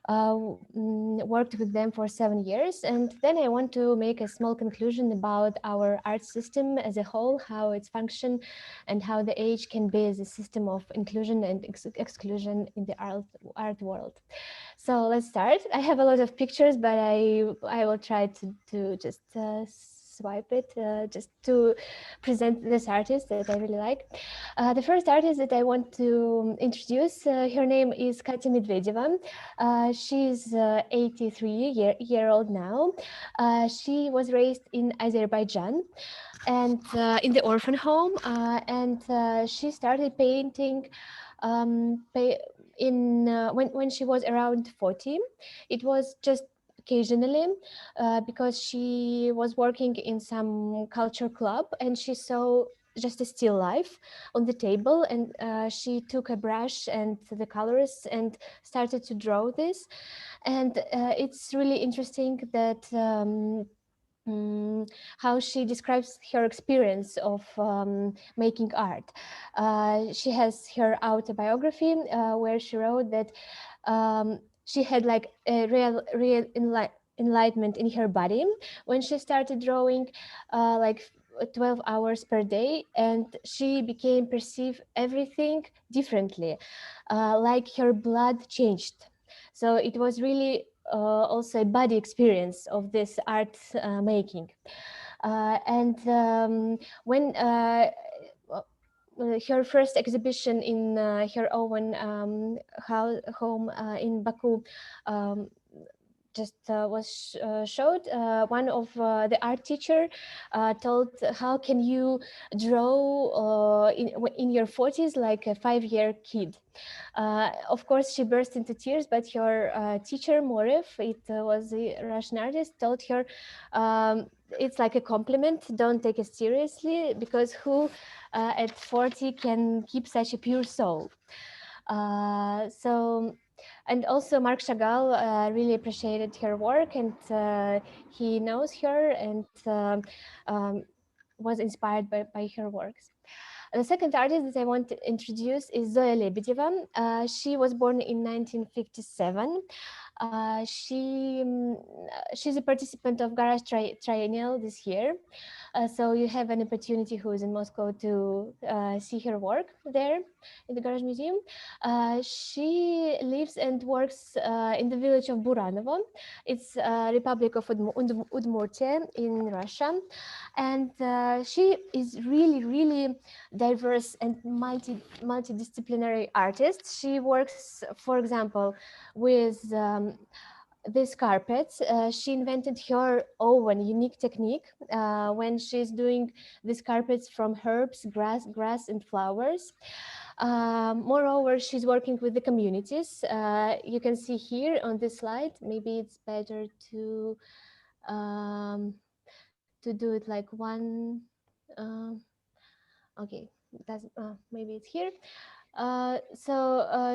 worked with them for 7 years, and then I want to make a small conclusion about our art system as a whole, how it's function, and how the age can be as a system of inclusion and exclusion in the art world. So let's start. I have a lot of pictures, but I will try to just swipe it just to present this artist that I really like. The first artist that I want to introduce, her name is Katya Midvedevam. She's 83-year-old now. She was raised in Azerbaijan and in the orphan home, and she started painting when she was around 40. It was just occasionally because she was working in some culture club and she saw just a still life on the table, and she took a brush and the colors and started to draw this. And it's really interesting that how she describes her experience of making art. She has her autobiography where she wrote that she had like a real enlightenment in her body when she started drawing like 12 hours per day, and she became perceive everything differently, like her blood changed. So it was really also a body experience of this art making. When her first exhibition in her own home in Baku just was showed, one of the art teacher told, how can you draw in your 40s like a 5-year kid? Of course, she burst into tears, but her teacher, Morev, it was a Russian artist, told her, it's like a compliment, don't take it seriously, because who at 40 can keep such a pure soul? And also Marc Chagall really appreciated her work, and he knows her and was inspired by her works. The second artist that I want to introduce is Zoe Lebron. She was born in 1957. She's a participant of Garage Triennial this year. So you have an opportunity who is in Moscow to see her work there in the Garage Museum. She lives and works in the village of Buranovo. It's Republic of Udmurtia in Russia. And she is really diverse and multidisciplinary artist. She works, for example, with these carpets. She invented her own unique technique when she's doing these carpets from herbs, grass and flowers. Moreover, she's working with the communities. You can see here on this slide, maybe it's better to do it like one. Okay, that's maybe it's here.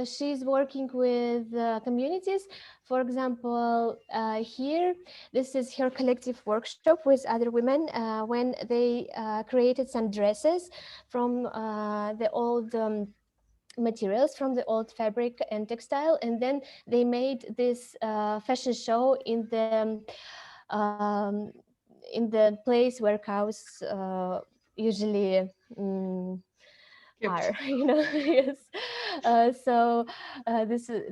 She's working with communities. For example, here, this is her collective workshop with other women when they created some dresses from the old materials, from the old fabric and textile, and then they made this fashion show in the place where cows usually are, you know. Yes.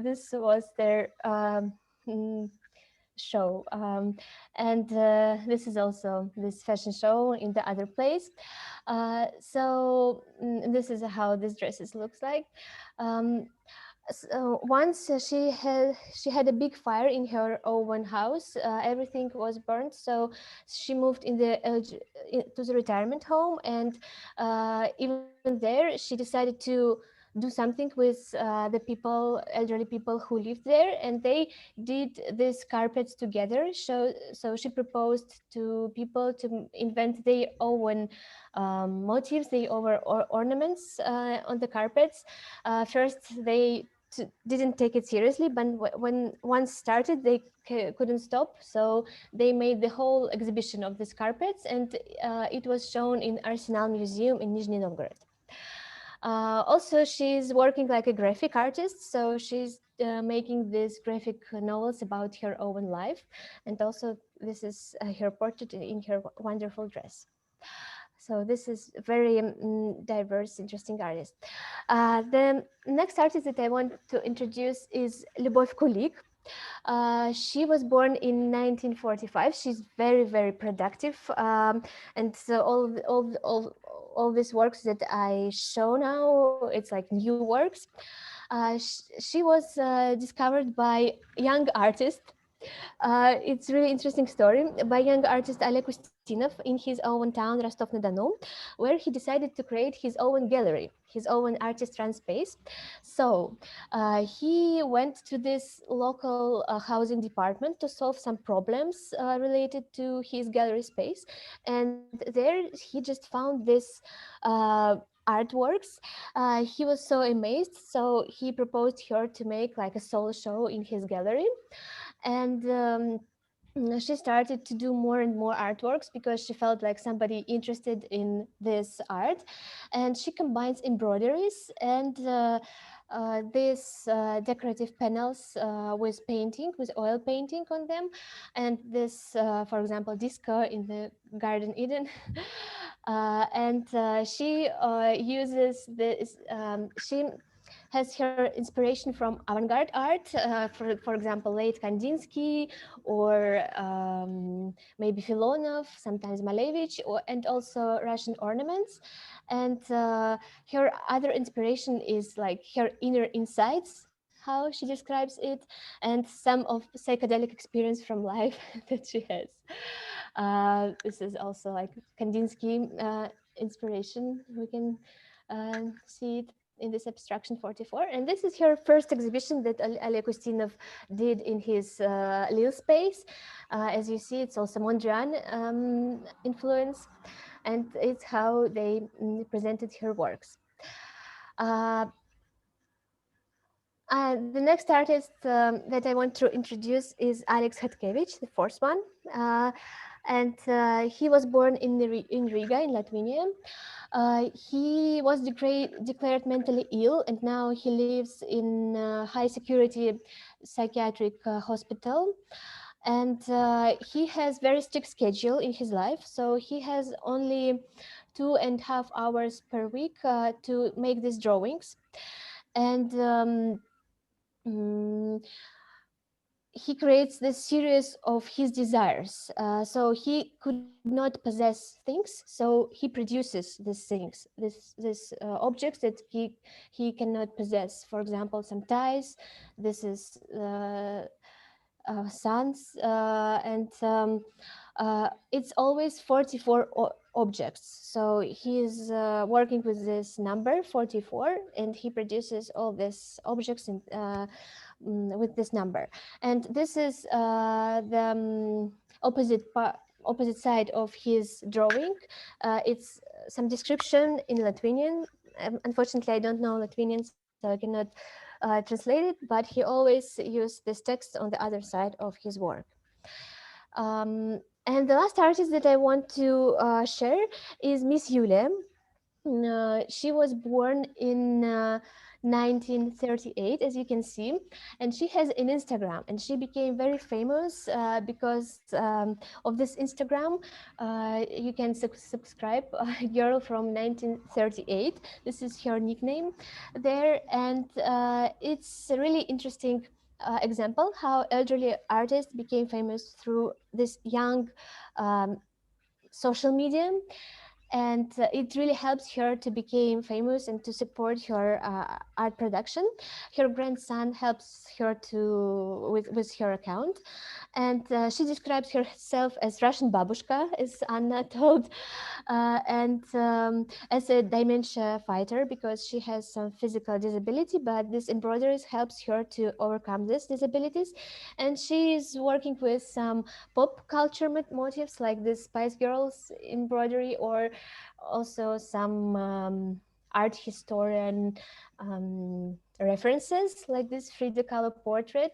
This was their show, and this is also this fashion show in the other place. This is how this dresses looks like. So once she had a big fire in her own house. Everything was burned, so she moved to the retirement home, and even there she decided to do something with the elderly people who lived there, and they did these carpets together. So she proposed to people to invent their own motifs, their own ornaments on the carpets. First, they didn't take it seriously, but when once started, they couldn't stop. So they made the whole exhibition of these carpets, and it was shown in Arsenal Museum in Nizhny Novgorod. Also, she's working like a graphic artist, so she's making these graphic novels about her own life, and also this is her portrait in her wonderful dress. So this is very diverse, interesting artist. The next artist that I want to introduce is Lyubov Kulik. She was born in 1945. She's very productive, and so all these works that I show now, it's like new works. She was discovered by young artist. It's really interesting story by young artist Oleg Ustinov in his own town Rostov-na-Donu, where he decided to create his own gallery, his own artist run space. So he went to this local housing department to solve some problems related to his gallery space, and there he just found this artworks. He was so amazed, so he proposed her to make like a solo show in his gallery. And she started to do more and more artworks because she felt like somebody interested in this art. And she combines embroideries and these decorative panels with painting, with oil painting on them. And this, for example, disco in the Garden Eden. She uses this, has her inspiration from avant-garde art, for example, late Kandinsky, or maybe Filonov, sometimes Malevich, and also Russian ornaments. And her other inspiration is like her inner insights, how she describes it, and some of psychedelic experience from life that she has. This is also like Kandinsky inspiration. We can see it in this abstraction 44. And this is her first exhibition that Oleg Ustinov did in his Lille space. As you see, it's also Mondrian influence, and it's how they presented her works. The next artist that I want to introduce is Alex Hatkiewicz, the fourth one. And he was born in Riga, in Lithuania. He was declared mentally ill, and now he lives in a high security psychiatric hospital. And he has very strict schedule in his life, so he has only 2.5 hours per week to make these drawings. And he creates this series of his desires. So he could not possess things, so he produces these things, these objects that he cannot possess. For example, some ties. This is suns, and it's always 44 objects. So he's working with this number 44, and he produces all these objects in, with this number. And this is the opposite side of his drawing. It's some description in Lithuanian. Unfortunately, I don't know Lithuanian, so I cannot translate it, but he always used this text on the other side of his work. And the last artist that I want to share is Miss Yulia. She was born in 1938, as you can see, and she has an Instagram, and she became very famous because of this Instagram. You can subscribe, Girl from 1938. This is her nickname there, and it's a really interesting example how elderly artists became famous through this young social media. And it really helps her to become famous and to support her art production. Her grandson helps her with her account, and she describes herself as Russian Babushka, as Anna told, and as a dementia fighter, because she has some physical disability, but this embroideries helps her to overcome these disabilities. And she is working with some pop culture motifs like this Spice Girls embroidery, or also some art historian references like this Frida Kahlo portrait,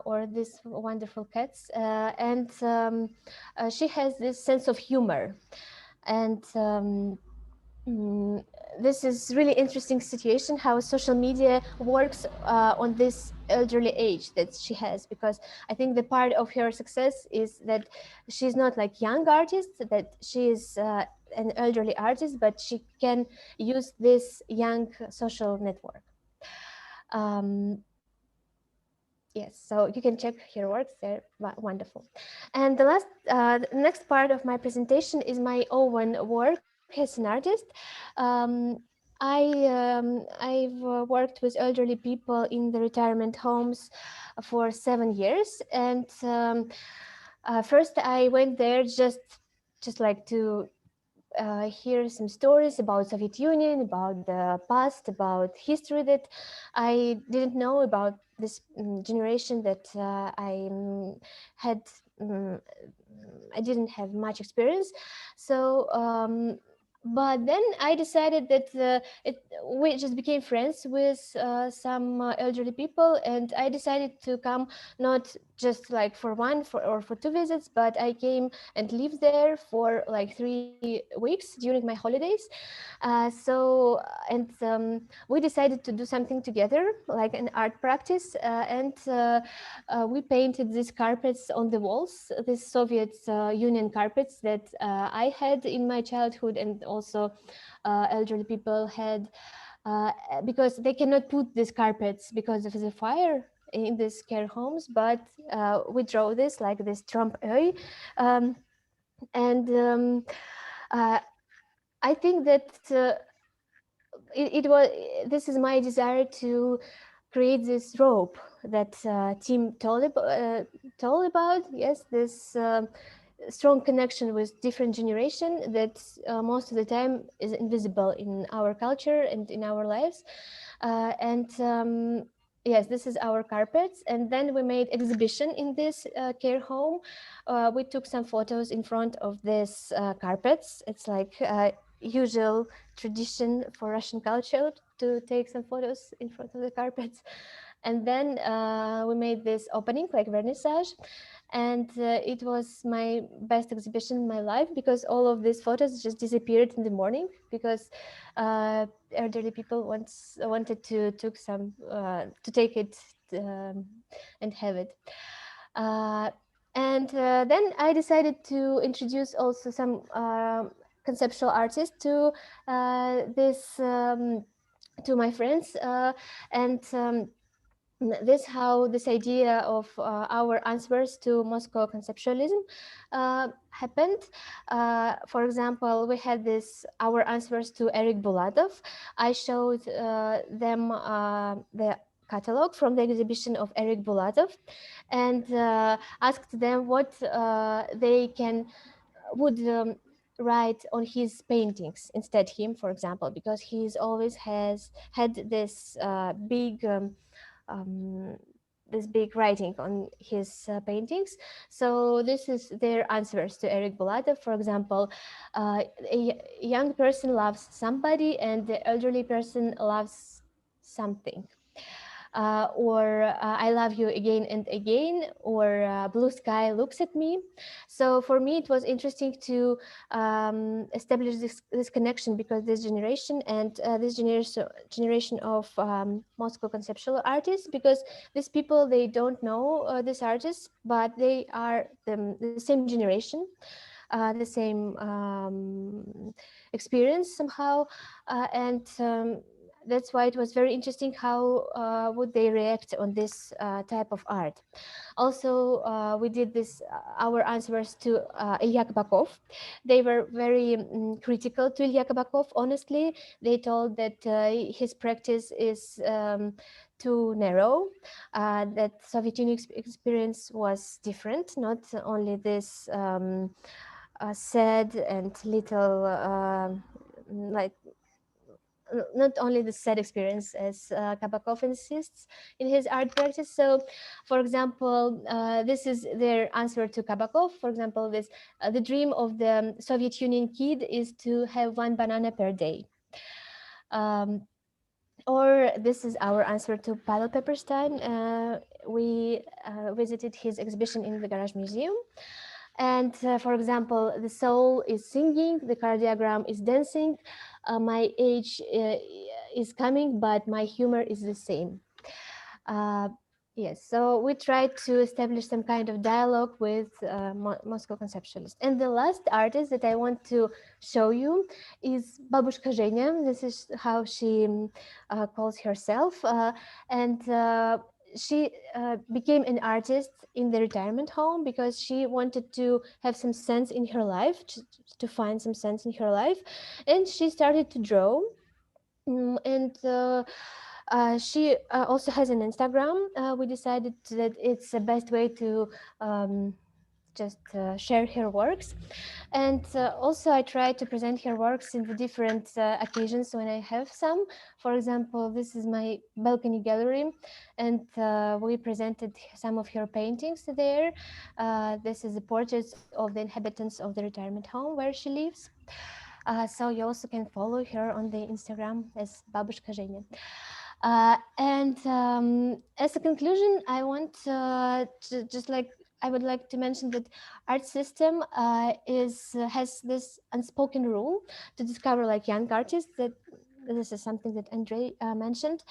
or these wonderful cats. And she has this sense of humor. And this is really interesting situation how social media works on this elderly age that she has, because I think the part of her success is that she's not like young artist, that she is an elderly artist, but she can use this young social network. Yes, so you can check her works, they're wonderful. And the next part of my presentation is my own work as an artist. I've worked with elderly people in the retirement homes for 7 years, and first I went there just like to hear some stories about Soviet Union, about the past, about history that I didn't know about this generation that I didn't have much experience. So but then I decided that we just became friends with some elderly people, and I decided to come not just like for one or for 2 visits, but I came and lived there for like 3 weeks during my holidays. We decided to do something together, like an art practice, and we painted these carpets on the walls, these Soviet Union carpets that I had in my childhood, and also elderly people had because they cannot put these carpets because of the fire in these care homes, but we draw this like this Trump œil. I think that this is my desire to create this rope that Tim told about. Yes, this strong connection with different generation that most of the time is invisible in our culture and in our lives. Yes, this is our carpets. And then we made exhibition in this care home. We took some photos in front of this carpets. It's like usual tradition for Russian culture to take some photos in front of the carpets. And then we made this opening, like vernissage. And it was my best exhibition in my life because all of these photos just disappeared in the morning because elderly people wanted to take it and have it. Then I decided to introduce also some conceptual artists to my friends, how this idea of our answers to Moscow conceptualism happened. For example, we had our answers to Eric Bulatov. I showed them the catalog from the exhibition of Eric Bulatov and asked them what they would write on his paintings instead him, for example, because he's always has had this big writing on his paintings. So this is their answers to Eric Bulatov. For example, a young person loves somebody and the elderly person loves something. Or I love you again and again, or blue sky looks at me. So for me, it was interesting to establish this connection because this generation and this generation of Moscow conceptual artists, because these people, they don't know these artists, but they are the same generation, the same experience somehow, that's why it was very interesting how would they react on this type of art. Also, we did our answers to Ilya Kabakov. They were very critical to Ilya Kabakov. Honestly, they told that his practice is too narrow, that Soviet Union experience was different, not only this sad and little like not only the sad experience as Kabakov insists in his art practice. So, for example, this is their answer to Kabakov. For example, the dream of the Soviet Union kid is to have 1 banana per day. Or this is our answer to Pavel Pepperstein. We visited his exhibition in the Garage Museum. And for example, the soul is singing, the cardiogram is dancing, my age is coming, but my humor is the same. Yes, so we tried to establish some kind of dialogue with Moscow conceptualists. And the last artist that I want to show you is Babushka Genius. This is how she calls herself. She became an artist in the retirement home because she wanted to have some sense in her life, to find some sense in her life. And she started to draw. She also has an Instagram. We decided that it's the best way to just share her works. And also I try to present her works in the different occasions when I have some. For example, this is my balcony gallery, and we presented some of her paintings there. This is the portraits of the inhabitants of the retirement home where she lives. So you also can follow her on the Instagram as Babushka Genius. As a conclusion, I want I would like to mention that art system has this unspoken rule to discover like young artists. That this is something that Andrey mentioned,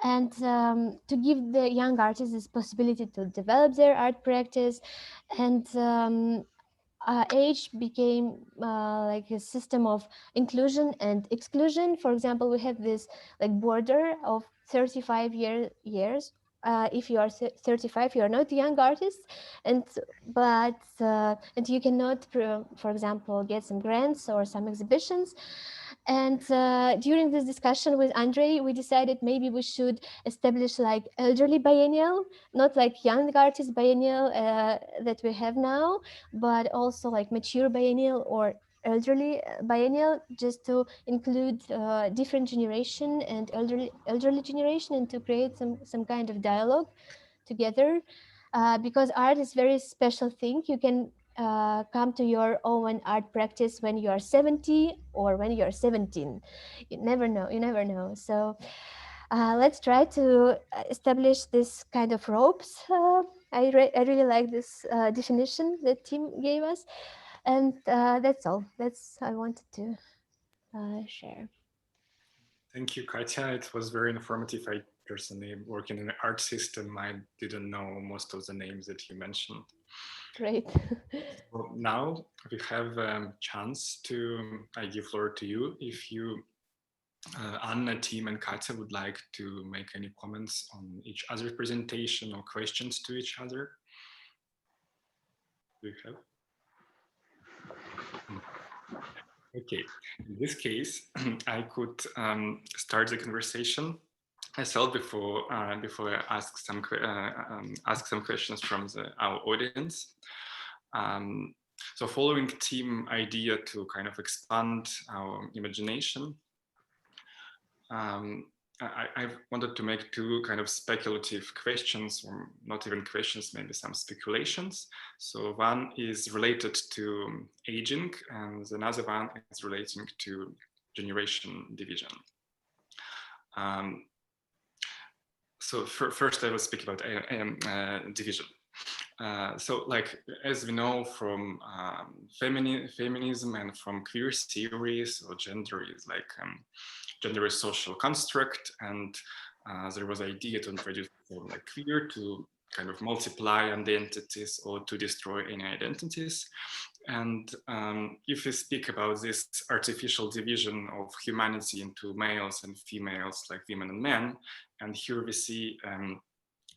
and to give the young artists this possibility to develop their art practice and age became like a system of inclusion and exclusion. For example, we have this like border of 35 years. If you are 35, you are not a young artist, and you cannot, for example, get some grants or some exhibitions. And during this discussion with Andrey, we decided maybe we should establish like elderly biennial, not like young artist biennial that we have now, but also like mature biennial or elderly biennial, just to include different generation and elderly generation, and to create some kind of dialogue together, because art is very special thing. You can come to your own art practice when you are 70 or when you are 17. You never know. So let's try to establish this kind of ropes. I really like this definition that Tim gave us, and that's all. That's I wanted to share.
Thank you, Katya. It was very informative. I personally work in an art system. I didn't know most of the names that you mentioned.
Great.
Well, now we have a chance to, I give floor to you. If you, Anna, Tim, and Katya would like to make any comments on each other's presentation or questions to each other. Do you have? Okay, in this case, I could start the conversation myself before I ask some questions from our audience. So following team idea to kind of expand our imagination, I wanted to make two kind of speculative questions, or not even questions, maybe some speculations. So one is related to aging, and another one is relating to generation division. So first I will speak about division. So like, as we know from feminism and from queer theories, so gender is like gender is social construct, and there was an idea to introduce like queer to kind of multiply identities or to destroy any identities. And if we speak about this artificial division of humanity into males and females, like women and men, and here we see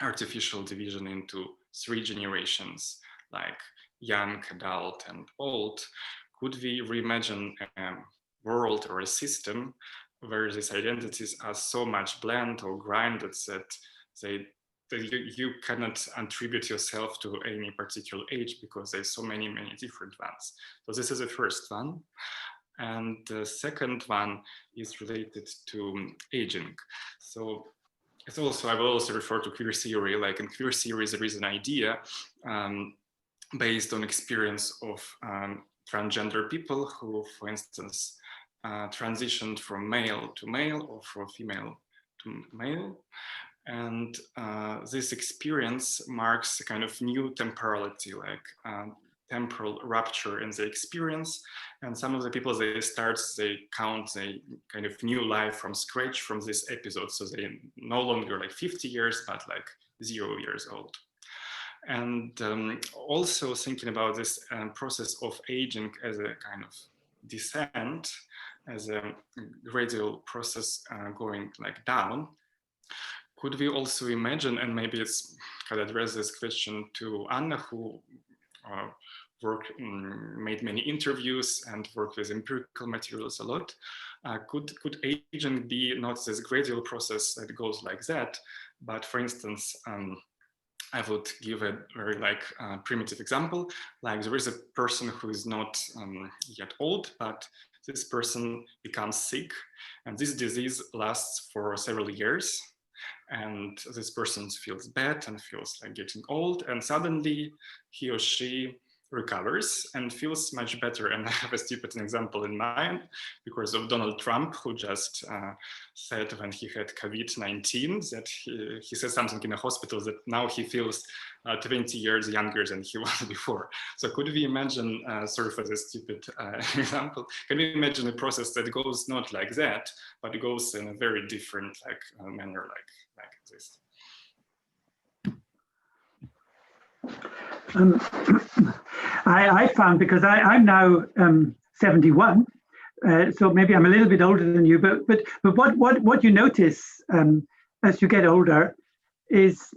artificial division into 3 generations, like young, adult, and old, could we reimagine a world or a system where these identities are so much blended or grinded that you cannot attribute yourself to any particular age, because there's so many different ones. So this is the first one. And the second one is related to aging. So it's also, I will also refer to queer theory. Like in queer theory, there is an idea based on experience of transgender people who, for instance, transitioned from male to male or from female to male. And this experience marks a kind of new temporality, like temporal rupture in the experience. And some of the people, they count a kind of new life from scratch from this episode. So they no longer like 50 years, but like 0 years old. And also thinking about this process of aging as a kind of descent, as a gradual process going like down, could we also imagine, and maybe it's could address this question to Anna, who made many interviews and worked with empirical materials a lot. Could aging be not this gradual process that goes like that, but for instance, I would give a very like primitive example. Like there is a person who is not yet old, but this person becomes sick, and this disease lasts for several years. And this person feels bad and feels like getting old, and suddenly he or she recovers and feels much better. And I have a stupid example in mind because of Donald Trump, who just said when he had COVID-19 that he said something in a hospital that now he feels 20 years younger than he was before. So could we imagine, sorry for this stupid example, can we imagine a process that goes not like that, but it goes in a very different like manner like this?
I found, because I'm now 71, so maybe I'm a little bit older than you, but what you notice as you get older is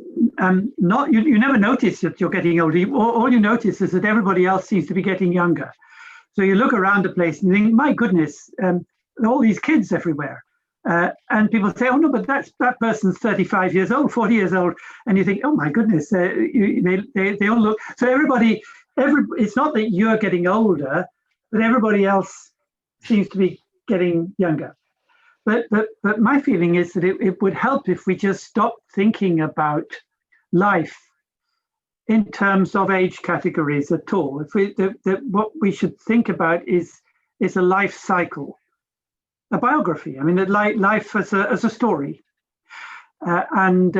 not you never notice that you're getting older. All you notice is that everybody else seems to be getting younger. So you look around the place and think, my goodness, all these kids everywhere. And people say, oh no, but that person's 35 years old, 40 years old. And you think, oh my goodness, they all look. So it's not that you're getting older, but everybody else seems to be getting younger. But my feeling is that it would help if we just stopped thinking about life in terms of age categories at all. What we should think about is a life cycle, a biography. I mean, life as a story, and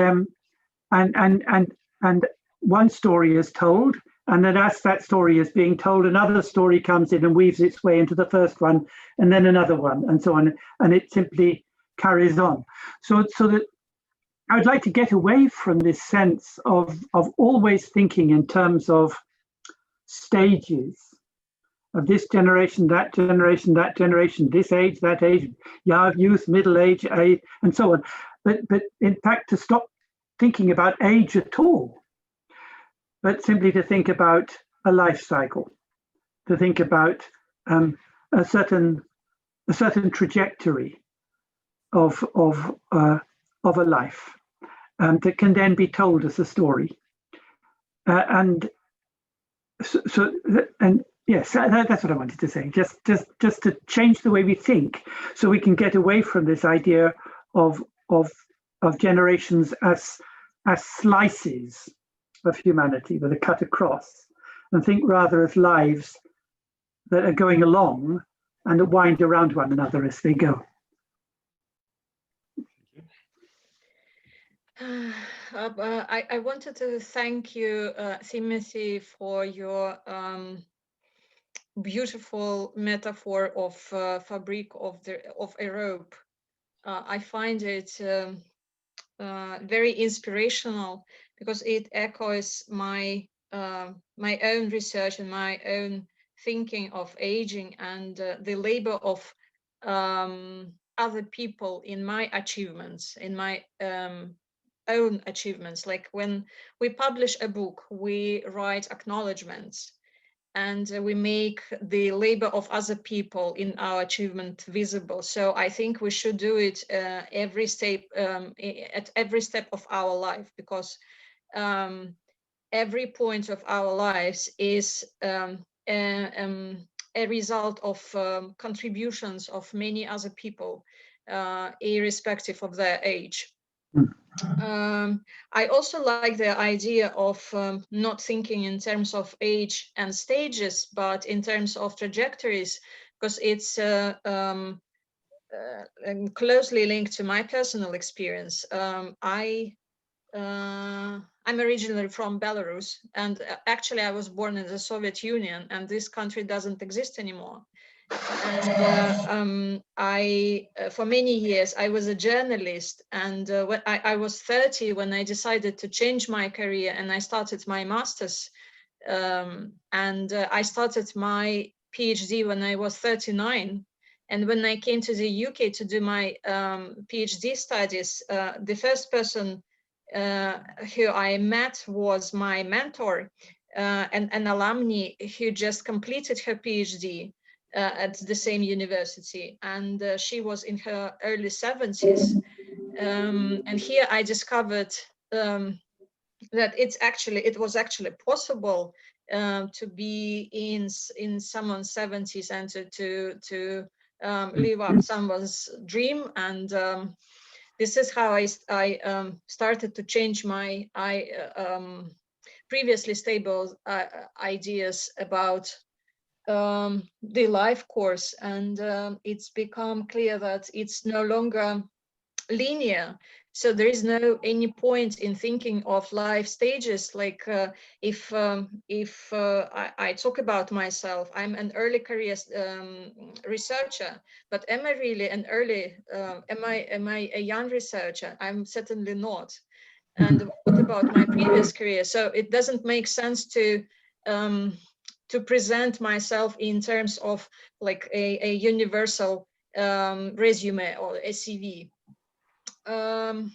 one story is told, and then as that story is being told, another story comes in and weaves its way into the first one, and then another one, and so on, and it simply carries on. So that I would like to get away from this sense of always thinking in terms of stages, of this generation, that generation, that generation, this age, that age, youth, middle age, and so on. But in fact, to stop thinking about age at all, but simply to think about a life cycle, to think about a certain trajectory of a life that can then be told as a story, yes, that's what I wanted to say. Just to change the way we think, so we can get away from this idea of generations as slices of humanity with a cut across, and think rather as lives that are going along and that wind around one another as they go.
I wanted to thank you, Timothy, for your beautiful metaphor of fabric of a rope. I find it very inspirational, because it echoes my own research and my own thinking of aging and the labor of other people in my achievements, in my own achievements. Like when we publish a book, we write acknowledgements, and we make the labor of other people in our achievement visible. So I think we should do it every step, at every step of our life, because every point of our lives is a result of contributions of many other people, irrespective of their age. I also like the idea of not thinking in terms of age and stages, but in terms of trajectories, because it's closely linked to my personal experience. I'm originally from Belarus, and actually I was born in the Soviet Union, and this country doesn't exist anymore. And for many years, I was a journalist, and when I was 30 when I decided to change my career, and I started my master's, and I started my PhD when I was 39. And when I came to the UK to do my PhD studies, the first person who I met was my mentor, an alumni who just completed her PhD at the same university, and she was in her early 70s. And here I discovered that it was actually possible to be in someone's 70s and to live up someone's dream. And this is how I started to change my previously stable ideas about the life course, and it's become clear that it's no longer linear. So there is no any point in thinking of life stages. Like if I talk about myself, I'm an early career researcher, but am I really an early? Am I a young researcher? I'm certainly not. and what about my previous career? So it doesn't make sense to present myself in terms of like a universal resume or a CV. I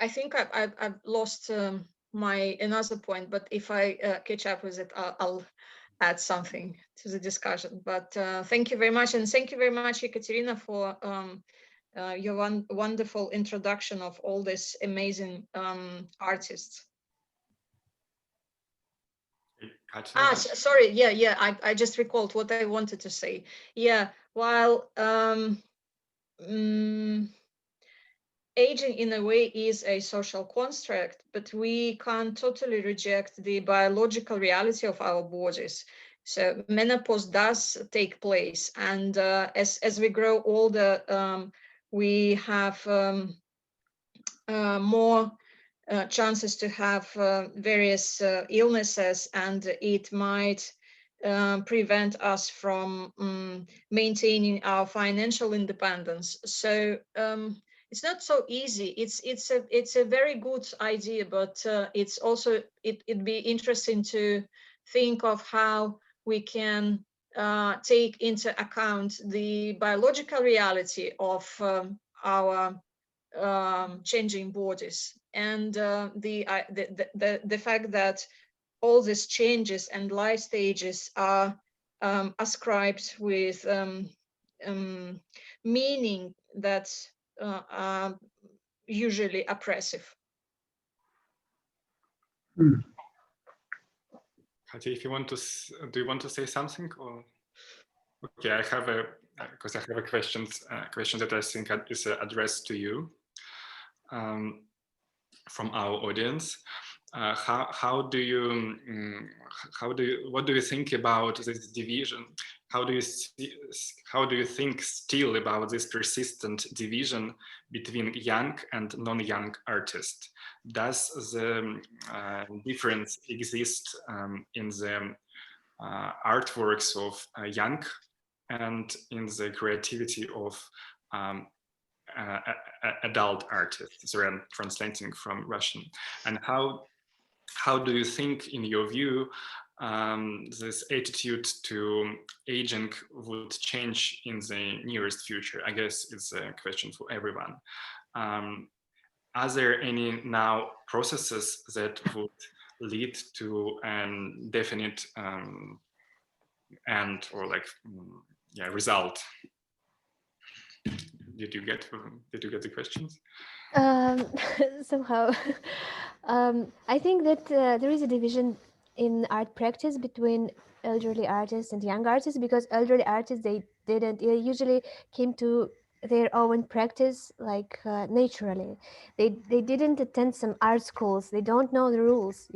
think I've lost my another point, but if I catch up with it, I'll add something to the discussion. But thank you very much, and thank you very much, Ekaterina, for your wonderful introduction of all these amazing artists. Sorry, yeah, I just recalled what I wanted to say. Yeah, while aging in a way is a social construct, but we can't totally reject the biological reality of our bodies. So menopause does take place, and as we grow older, we have more chances to have various illnesses, and it might prevent us from maintaining our financial independence. So it's not so easy. It's a very good idea, but it's also it'd be interesting to think of how we can take into account the biological reality of our changing bodies, and the fact that all these changes and life stages are ascribed with meaning that's usually oppressive.
Katya, if you want to, do you want to say something? Or okay, I have a question that I think is addressed to you from our audience. What do you think about this division? How do you think still about this persistent division between young and non-young artists? Does the difference exist in the artworks of young and in the creativity of adult artists? Sorry, I'm translating from Russian. And how do you think, in your view, this attitude to aging would change in the nearest future? I guess it's a question for everyone. Are there any now processes that would lead to a definite end or like result? Did you get the questions?
Somehow. I think that there is a division in art practice between elderly artists and young artists, because elderly artists, they usually came to their own practice like naturally. They didn't attend some art schools. They don't know the rules,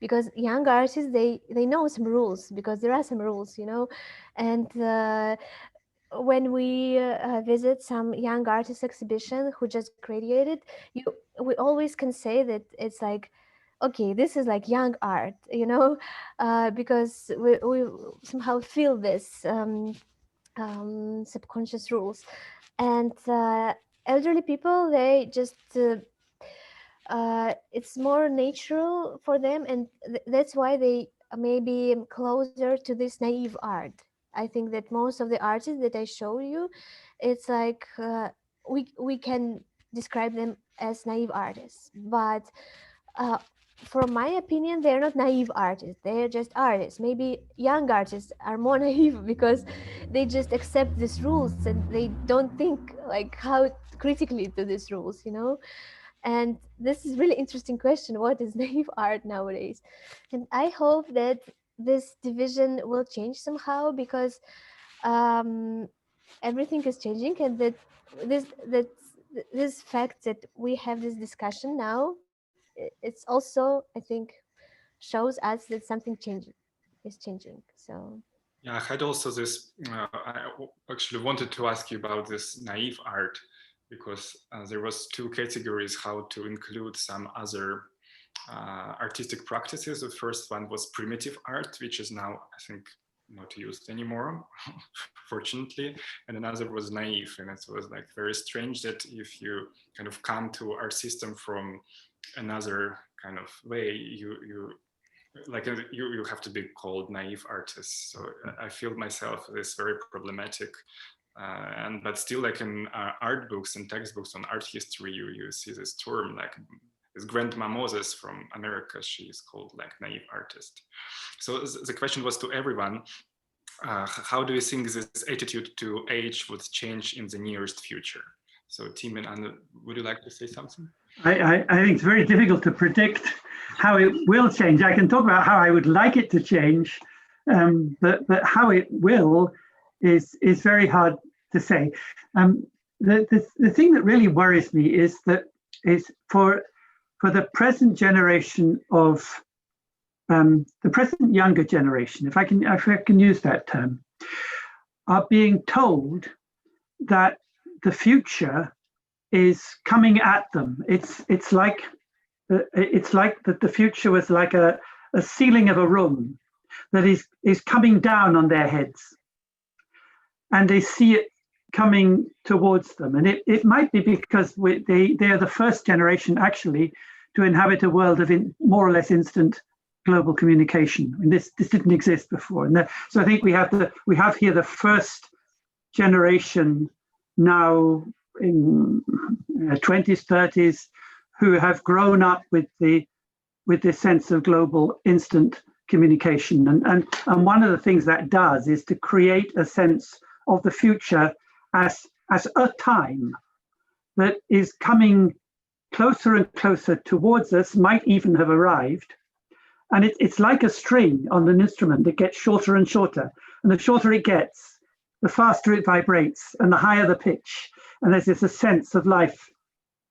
because young artists, they know some rules, because there are some rules, and when we visit some young artist exhibition who just graduated, we always can say that it's like, okay, this is like young art, because we somehow feel this subconscious rules. And elderly people, they just it's more natural for them, and that's why they may be closer to this naive art. I think that most of the artists that I show you, it's like we can describe them as naive artists, but from my opinion, they're not naive artists. They're just artists. Maybe young artists are more naive because they just accept these rules and they don't think like how critically to these rules, And this is really interesting question. What is naive art nowadays? And I hope that this division will change somehow, because everything is changing, and that this fact that we have this discussion now, it's also, I think, shows us that something is changing. So
yeah, I had also this. I actually wanted to ask you about this naive art, because there was two categories how to include some other artistic practices. The first one was primitive art, which is now, I think, not used anymore, fortunately, and another was naive. And it was like very strange that if you kind of come to our system from another kind of way, you have to be called naive artists. So I feel myself this very problematic. But still, like in art books and textbooks on art history, you see this term, like this Grandma Moses from America, she is called like naive artist. So the question was to everyone, how do you think this attitude to age would change in the nearest future? So Tim and Anna, would you like to say something?
I think it's very difficult to predict how it will change. I can talk about how I would like it to change, but how it will is very hard to say. The thing that really worries me is for the present generation of the present younger generation, if I can use that term, are being told that the future is coming at them. It's like that the future was like a ceiling of a room that is coming down on their heads, and they see it coming towards them. And it might be because they are the first generation actually to inhabit a world of more or less instant global communication. And this didn't exist before. And so I think we have here the first generation now in 20s, 30s, who have grown up with this sense of global instant communication. And one of the things that does is to create a sense of the future as a time that is coming closer and closer towards us, might even have arrived. And it's like a string on an instrument that gets shorter and shorter. And the shorter it gets, the faster it vibrates and the higher the pitch. And there's a sense of life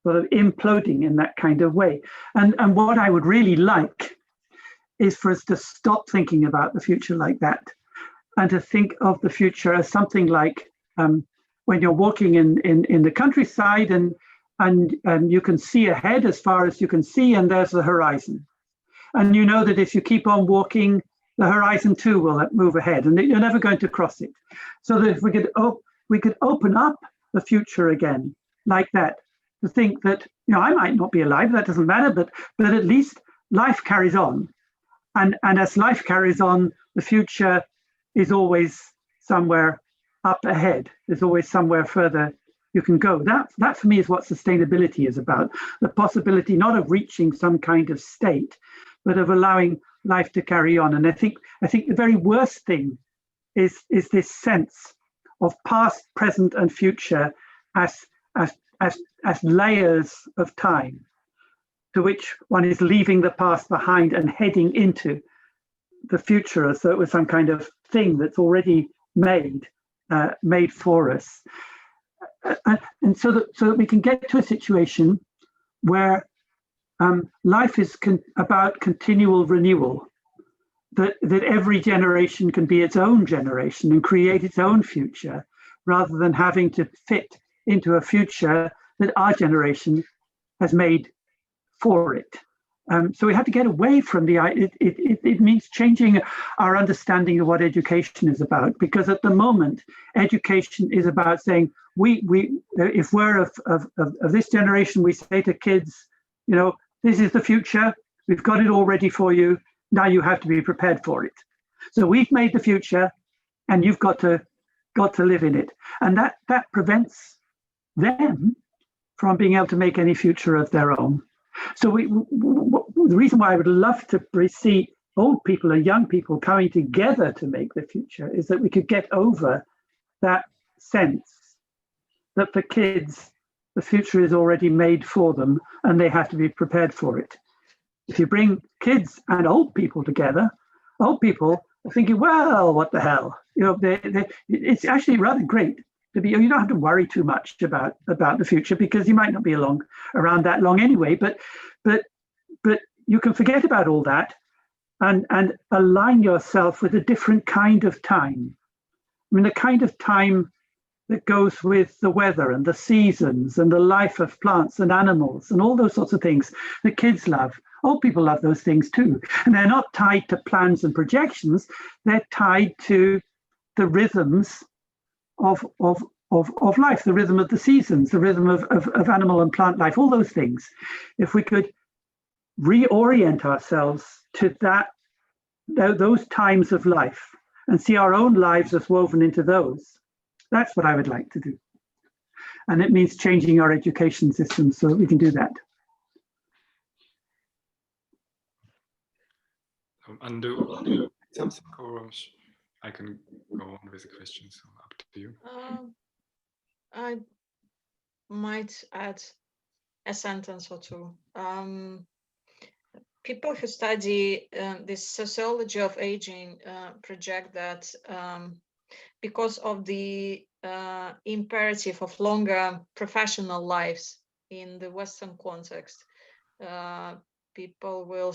sort of imploding in that kind of way. And what I would really like is for us to stop thinking about the future like that, and to think of the future as something like when you're walking in the countryside and you can see ahead as far as you can see, and there's the horizon. And you know that if you keep on walking, the horizon too will move ahead, and you're never going to cross it. So that if we could open up the future again like that, to think that, I might not be alive, that doesn't matter, but at least life carries on. And as life carries on, the future is always somewhere up ahead. There's always somewhere further you can go. That for me is what sustainability is about. The possibility not of reaching some kind of state, but of allowing life to carry on. And I think the very worst thing is this sense of past, present, and future as layers of time, to which one is leaving the past behind and heading into the future as though it was some kind of thing that's already made for us. And so that we can get to a situation where life is about continual renewal, that every generation can be its own generation and create its own future, rather than having to fit into a future that our generation has made for it. So we have to get away from it means changing our understanding of what education is about, because at the moment, education is about saying, if we're of this generation, we say to kids, this is the future, we've got it all ready for you, now you have to be prepared for it. So we've made the future and you've got to live in it. And that prevents them from being able to make any future of their own. So the reason why I would love to see old people and young people coming together to make the future is that we could get over that sense that for kids, the future is already made for them and they have to be prepared for it. If you bring kids and old people together, old people are thinking, well, what the hell? It's actually rather great to be, you don't have to worry too much about the future, because you might not be around that long anyway, but you can forget about all that and align yourself with a different kind of time. I mean, the kind of time that goes with the weather and the seasons and the life of plants and animals and all those sorts of things that kids love. Old people love those things too. And they're not tied to plans and projections. They're tied to the rhythms of life, the rhythm of the seasons, the rhythm of animal and plant life, all those things. If we could reorient ourselves to those times of life and see our own lives as woven into those, that's what I would like to do. And it means changing our education system so that we can do that.
Undo something, or I can go on with the questions. So up to you.
I might add a sentence or two. People who study the sociology of aging project that because of the imperative of longer professional lives in the Western context, people will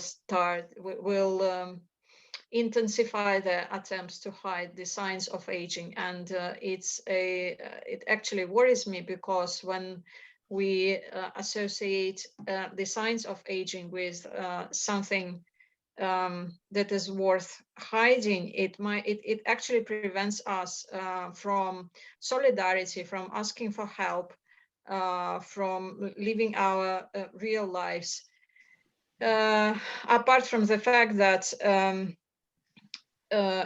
intensify their attempts to hide the signs of aging, and it actually worries me, because when we associate the signs of aging with something that is worth hiding, it actually prevents us from solidarity, from asking for help, from living our real lives. Apart from the fact that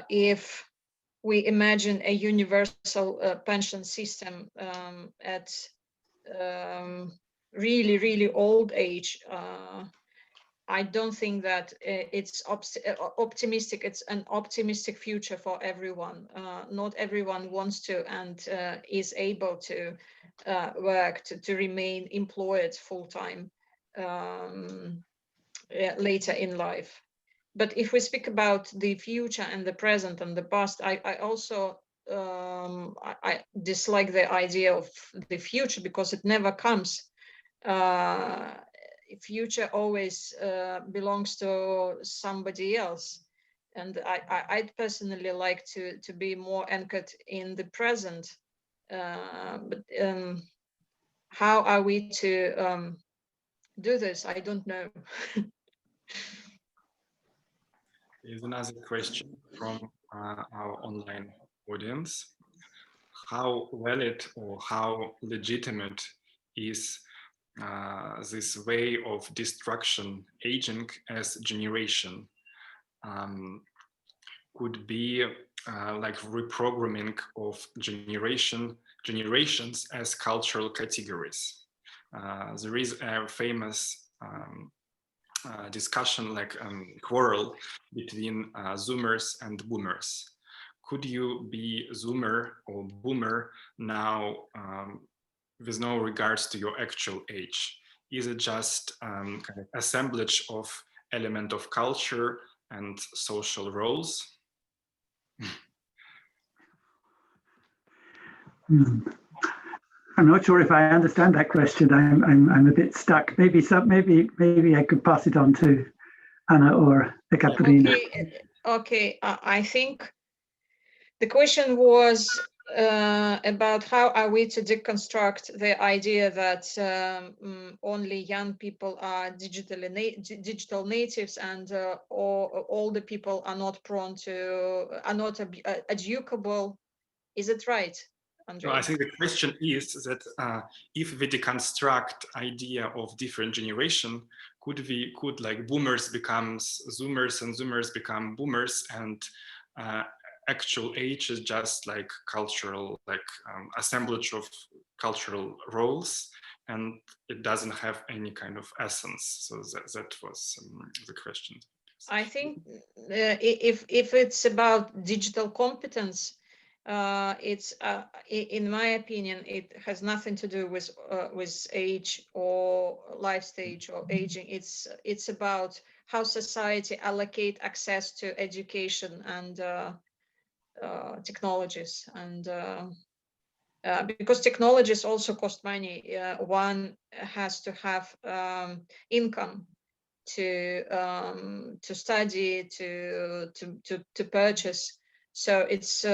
if we imagine a universal pension system at really, really old age, I don't think that it's optimistic. It's an optimistic future for everyone. Not everyone wants to and is able to work, to remain employed full-time later in life. But if we speak about the future and the present and the past, I also I dislike the idea of the future, because it never comes. Future always belongs to somebody else, and I'd personally like to be more anchored in the present. But how are we to do this? I don't know.
Here's another question from our online audience. How valid or how legitimate is this way of destruction, aging as generation? Could be like reprogramming of generations as cultural categories. There is a famous discussion, like quarrel between Zoomers and Boomers. Could you be Zoomer or Boomer now with no regards to your actual age? Is it just kind of assemblage of element of culture and social roles?
I'm not sure if I understand that question. I'm a bit stuck. Maybe I could pass it on to Anna or Ekaterina.
Okay. I think the question was about how are we to deconstruct the idea that only young people are digital natives, and older people are not educable. Is it right, Andrey?
No, I think the question is that if we deconstruct idea of different generation, could like boomers become Zoomers and Zoomers become boomers, and actual age is just like cultural, like assemblage of cultural roles, and it doesn't have any kind of essence. So that was the question.
I think if it's about digital competence, it's in my opinion, it has nothing to do with age or life stage or aging. It's about how society allocate access to education and technologies, and because technologies also cost money, one has to have income to study, to purchase. So it's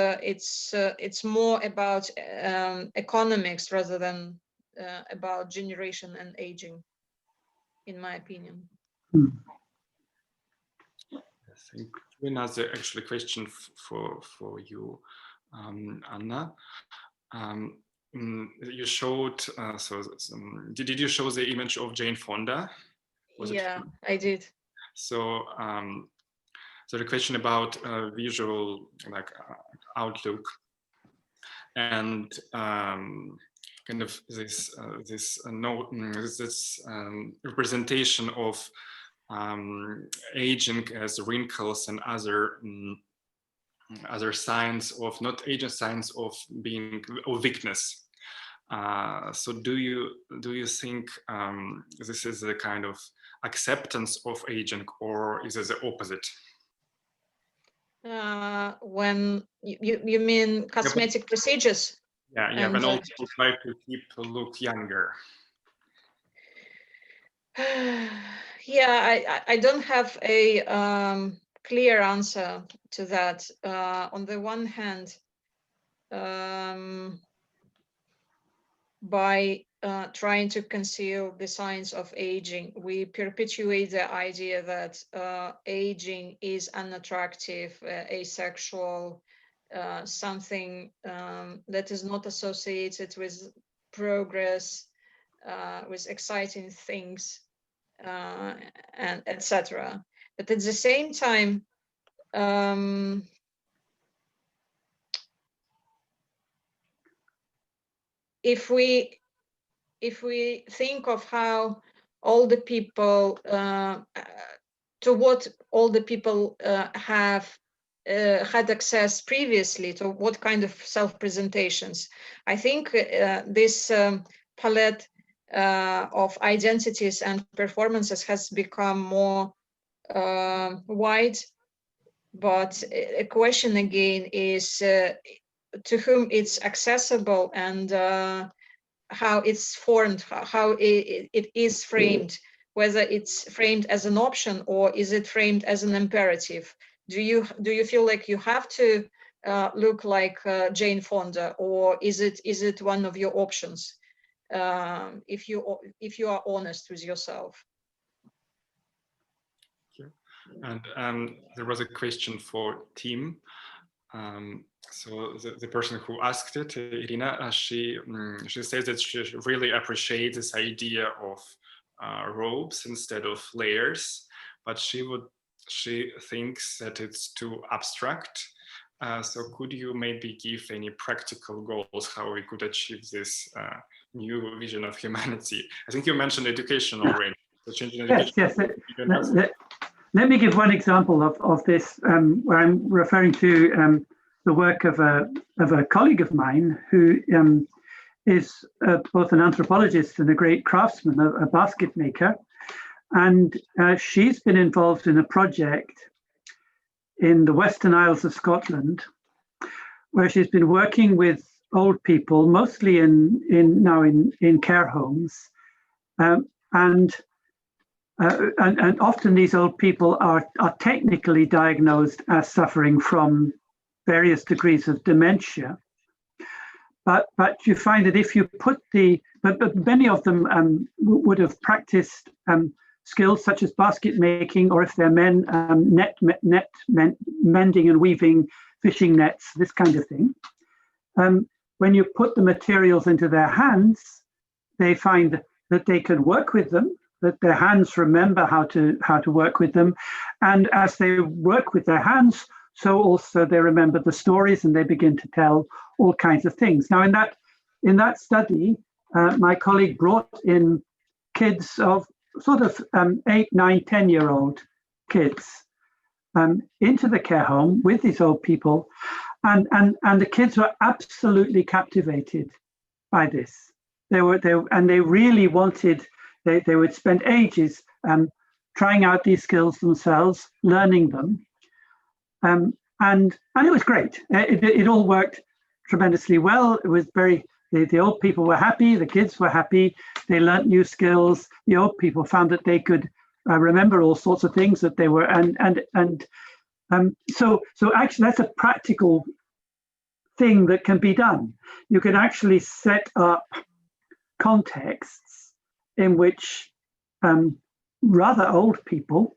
more about economics rather than about generation and aging, in my opinion.
Thank you. Another actually question for you, Anna. You showed, did you show the image of Jane Fonda?
Yeah, I did.
So, so the question about visual outlook and kind of this representation of aging as wrinkles and other signs of not aging, signs of being of weakness. So do you think this is a kind of acceptance of aging, or is it the opposite?
When you mean cosmetic procedures?
Yeah, when also try to keep look younger.
Yeah, I don't have a clear answer to that. On the one hand, by trying to conceal the signs of aging, we perpetuate the idea that aging is unattractive, asexual, something that is not associated with progress, with exciting things, and etc. But at the same time, if we think of how older people, to what older people have had access previously, to what kind of self-presentations, I think this palette of identities and performances has become more wide. But a question again is to whom it's accessible, and how it's formed, how it is framed, whether it's framed as an option or is it framed as an imperative. Do you feel like you have to look like Jane Fonda, or is it one of your options, if you are honest with yourself?
And there was a question for Tim. So the person who asked it, Irina, she says that she really appreciates this idea of robes instead of layers, but she thinks that it's too abstract. So could you maybe give any practical goals how we could achieve this new vision of humanity? I think you mentioned education already. So changing education.
Yes. Let me give one example of this, where I'm referring to the work of a colleague of mine who is both an anthropologist and a great craftsman, a basket maker. And she's been involved in a project in the Western Isles of Scotland, where she's been working with old people, mostly now in care homes. And often these old people are technically diagnosed as suffering from various degrees of dementia. But you find that if you put but many of them would have practiced skills such as basket making, or if they're men, mending and weaving fishing nets, this kind of thing. When you put the materials into their hands, they find that they can work with them, that their hands remember how to work with them. And as they work with their hands, so also they remember the stories and they begin to tell all kinds of things. Now, in that study, my colleague brought in kids of sort of 8, 9, 10-year-old kids into the care home with these old people. And the kids were absolutely captivated by this. They really wanted, they would spend ages trying out these skills themselves, learning them. And it was great. It all worked tremendously well. It was the old people were happy, the kids were happy, they learned new skills. The old people found that they could remember all sorts of things that they were, so actually that's a practical thing that can be done. You can actually set up contexts in which rather old people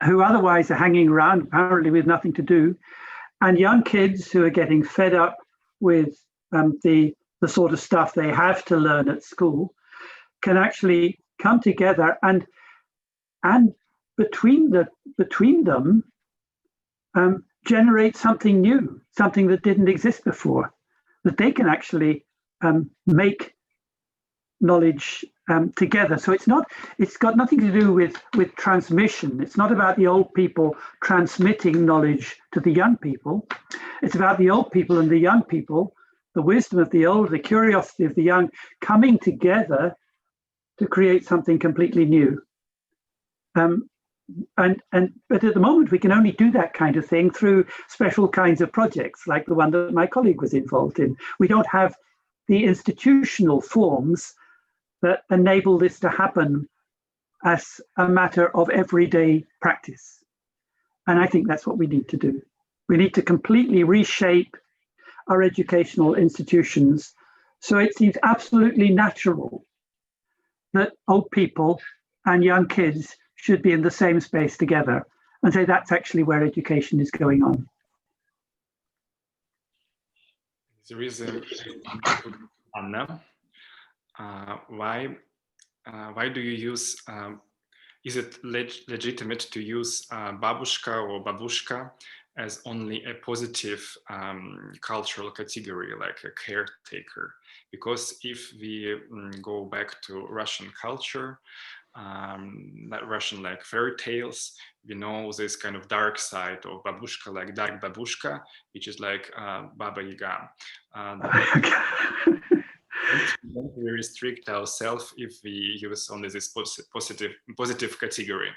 who otherwise are hanging around apparently with nothing to do, and young kids who are getting fed up with the sort of stuff they have to learn at school, can actually come together and between them generate something new, something that didn't exist before, that they can actually make knowledge together. So it's got nothing to do with transmission. It's not about the old people transmitting knowledge to the young people. It's about the old people and the young people, the wisdom of the old, the curiosity of the young, coming together to create something completely new. But at the moment, we can only do that kind of thing through special kinds of projects, like the one that my colleague was involved in. We don't have the institutional forms that enable this to happen as a matter of everyday practice. And I think that's what we need to do. We need to completely reshape our educational institutions so it seems absolutely natural that old people and young kids should be in the same space together, and say that's actually where education is going on.
There is a Anna. Why do you use? Is it legitimate to use babushka or babushka as only a positive cultural category, like a caretaker? Because if we go back to Russian culture, Russian like fairy tales, we know this kind of dark side of babushka, like dark babushka, which is like Baba Yaga. Don't we restrict ourselves if we use only this positive category?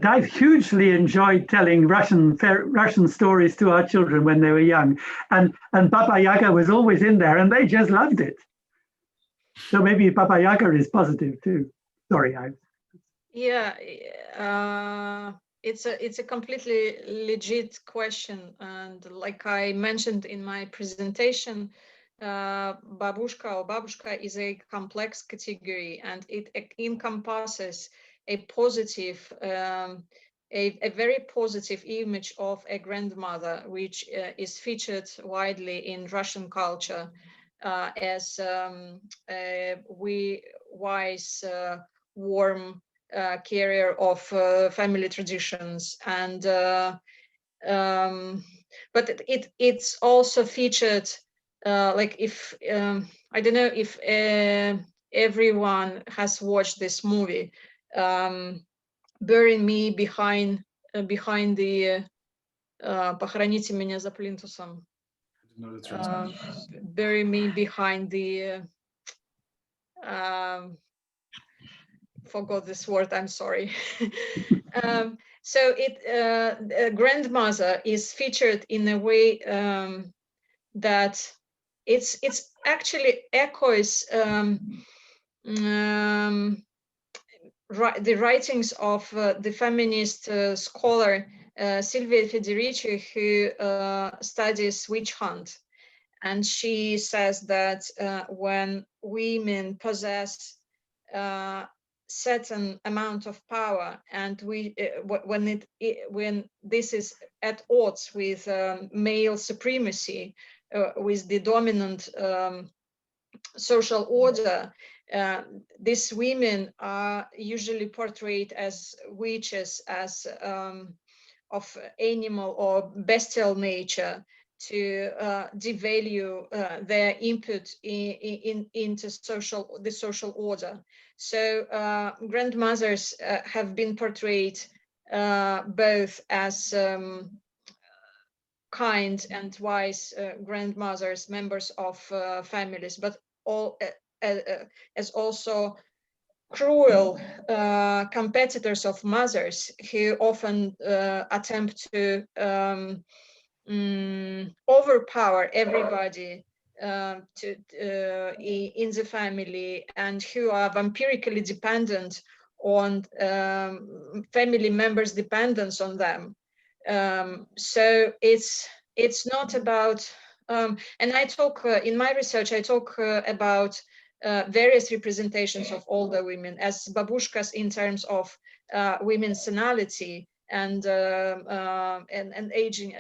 I've hugely enjoyed telling Russian stories to our children when they were young, and Baba Yaga was always in there, and they just loved it. So maybe Baba Yaga is positive too. Sorry,
it's a completely legit question, and like I mentioned in my presentation, babushka is a complex category, and it encompasses a positive, a very positive image of a grandmother, which is featured widely in Russian culture as a wise, warm carrier of family traditions, and but it's also featured like if I don't know if everyone has watched this movie, Bury Me Behind the Похороните меня за плинтусом. Bury me behind the forgot this word, I'm sorry. So grandmother is featured in a way that it's actually echoes the writings of the feminist scholar Silvia Federici, who studies witch hunt. And she says that when women possess certain amount of power, and when this is at odds with male supremacy, with the dominant social order, these women are usually portrayed as witches, as of animal or bestial nature, to devalue their input into the social order. So grandmothers have been portrayed both as kind and wise grandmothers, members of families, but as also cruel competitors of mothers who often attempt to overpower everybody in the family, and who are vampirically dependent on family members' dependence on them. So it's not about, and I talk in my research, I talk about various representations of older women, as babushkas in terms of women's senility and aging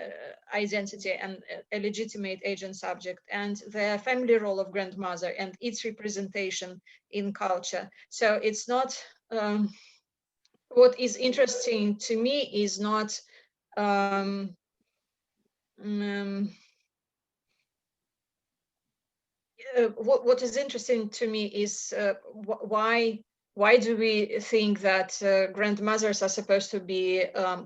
identity and a legitimate aging subject, and the family role of grandmother and its representation in culture. So it's not, what is interesting to me is not what is interesting to me is why do we think that grandmothers are supposed to be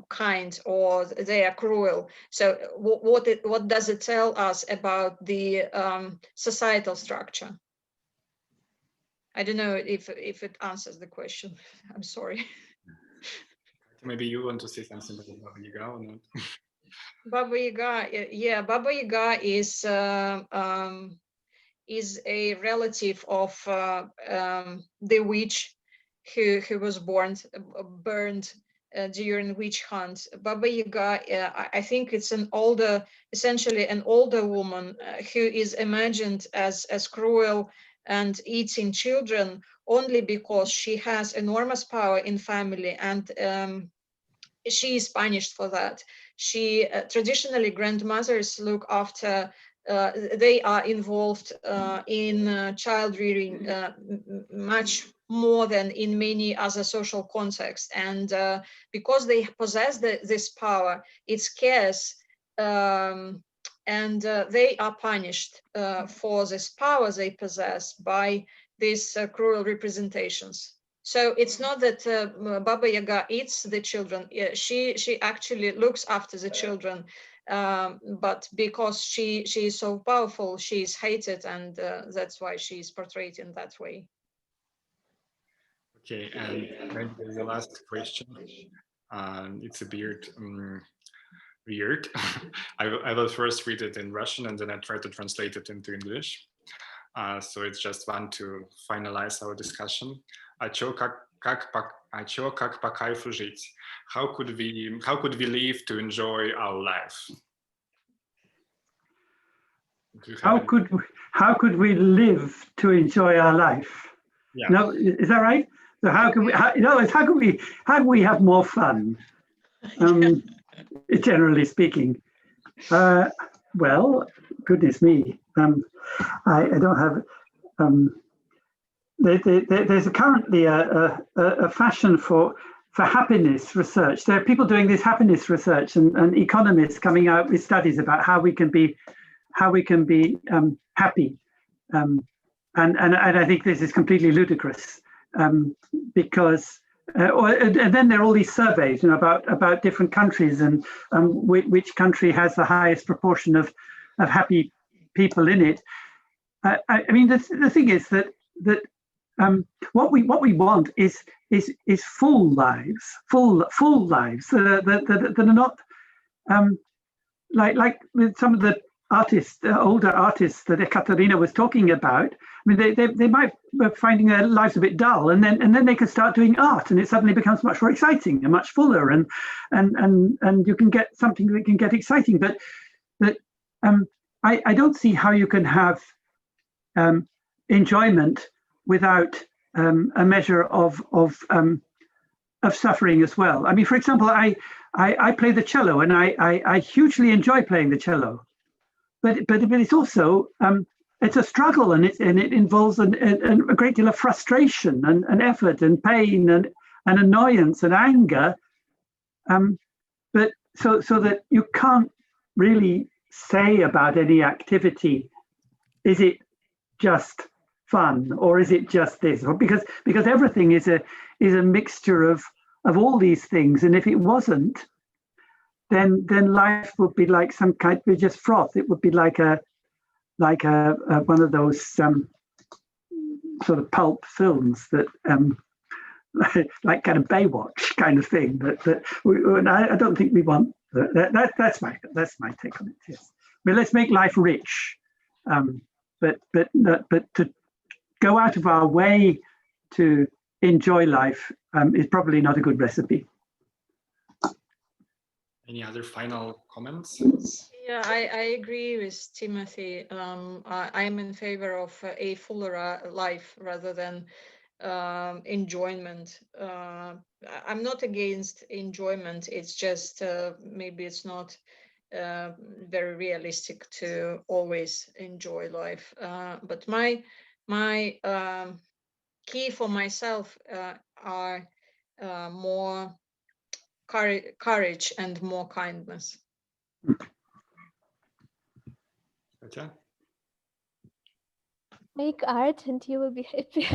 kind or they are cruel? So what does it tell us about the societal structure? I don't know if it answers the question. I'm sorry.
Maybe you want to say something about Baba Yaga or not?
Baba Yaga, yeah, Baba Yaga is a relative of the witch who was burned during witch hunt. Baba Yaga, I think it's essentially an older woman who is imagined as cruel and eating children only because she has enormous power in family, and she is punished for that. She traditionally, grandmothers look after, they are involved in child rearing much more than in many other social contexts, and because they possess this power, it's scarce, and they are punished for this power they possess by these cruel representations. So it's not that Baba Yaga eats the children. She actually looks after the children, but because she is so powerful, she is hated, and that's why she is portrayed in that way.
Okay, and maybe the last question. It's a bit weird. I will first read it in Russian and then I try to translate it into English. So it's just one to finalize our discussion. А чё как по кайфу жить? How could we live to enjoy our life?
How could we live to enjoy our life?
Yeah.
No, is that right? So how can we have more fun? Generally speaking. Well, goodness me, I don't have. There's currently a fashion for happiness research. There are people doing this happiness research, and economists coming out with studies about how we can be happy. And I think this is completely ludicrous, because and then there are all these surveys, about different countries and which country has the highest proportion of happy people in it. I mean, the thing is that what we want is full lives that are not like with some of the older artists that Ekaterina was talking about. I mean, they might be finding their lives a bit dull, and then they can start doing art, and it suddenly becomes much more exciting and much fuller, and you can get something that can get exciting. But I don't see how you can have enjoyment without a measure of suffering as well. I mean, for example, I play the cello, and I hugely enjoy playing the cello. But it's also it's a struggle, and it involves a great deal of frustration and effort and pain and annoyance and anger. But so that you can't really say about any activity, is it just fun or is it just this? Or because everything is a mixture of all these things, and if it wasn't, then life would be like some kind of just froth. It would be like a one of those sort of pulp films that like kind of Baywatch kind of thing. I don't think we want that. That's my take on it. Yes, I mean, let's make life rich, but to go out of our way to enjoy life is probably not a good recipe.
Any other final comments?
Yeah, I agree with Timothy. I'm in favor of a fuller life rather than enjoyment. I'm not against enjoyment. It's just maybe it's not very realistic to always enjoy life. But my key for myself are more courage and more kindness.
Katya?
Make art and you will be happy.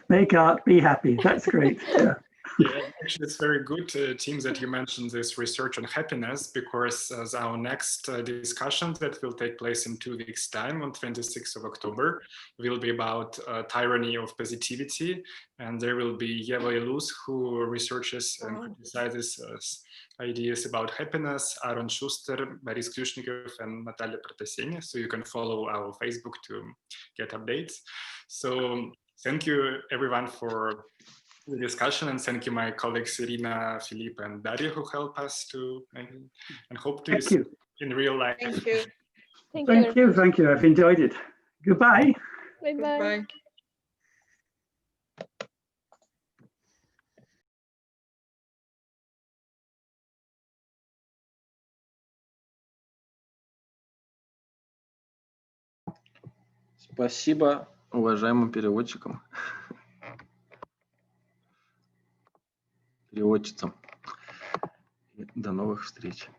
Make art, be happy. That's great. Yeah.
Yeah, actually, it's very good, Tim, that you mentioned this research on happiness, because as our next discussion that will take place in 2 weeks' time on 26th of October will be about tyranny of positivity. And there will be Yeva Iluz, who researches and criticizes ideas about happiness, Aaron Schuster, Boris Klyushnikov, and Natalia Protaseni. So you can follow our Facebook to get updates. So thank you, everyone, for the discussion, and thank you my colleagues Irina, Philippe, and Daria who help us to and hope to see you in real life.
Thank you.
Thank you. I've enjoyed it. Goodbye.
Bye-bye.
Bye.
Спасибо уважаемым переводчикам, переводчицам. До новых встреч.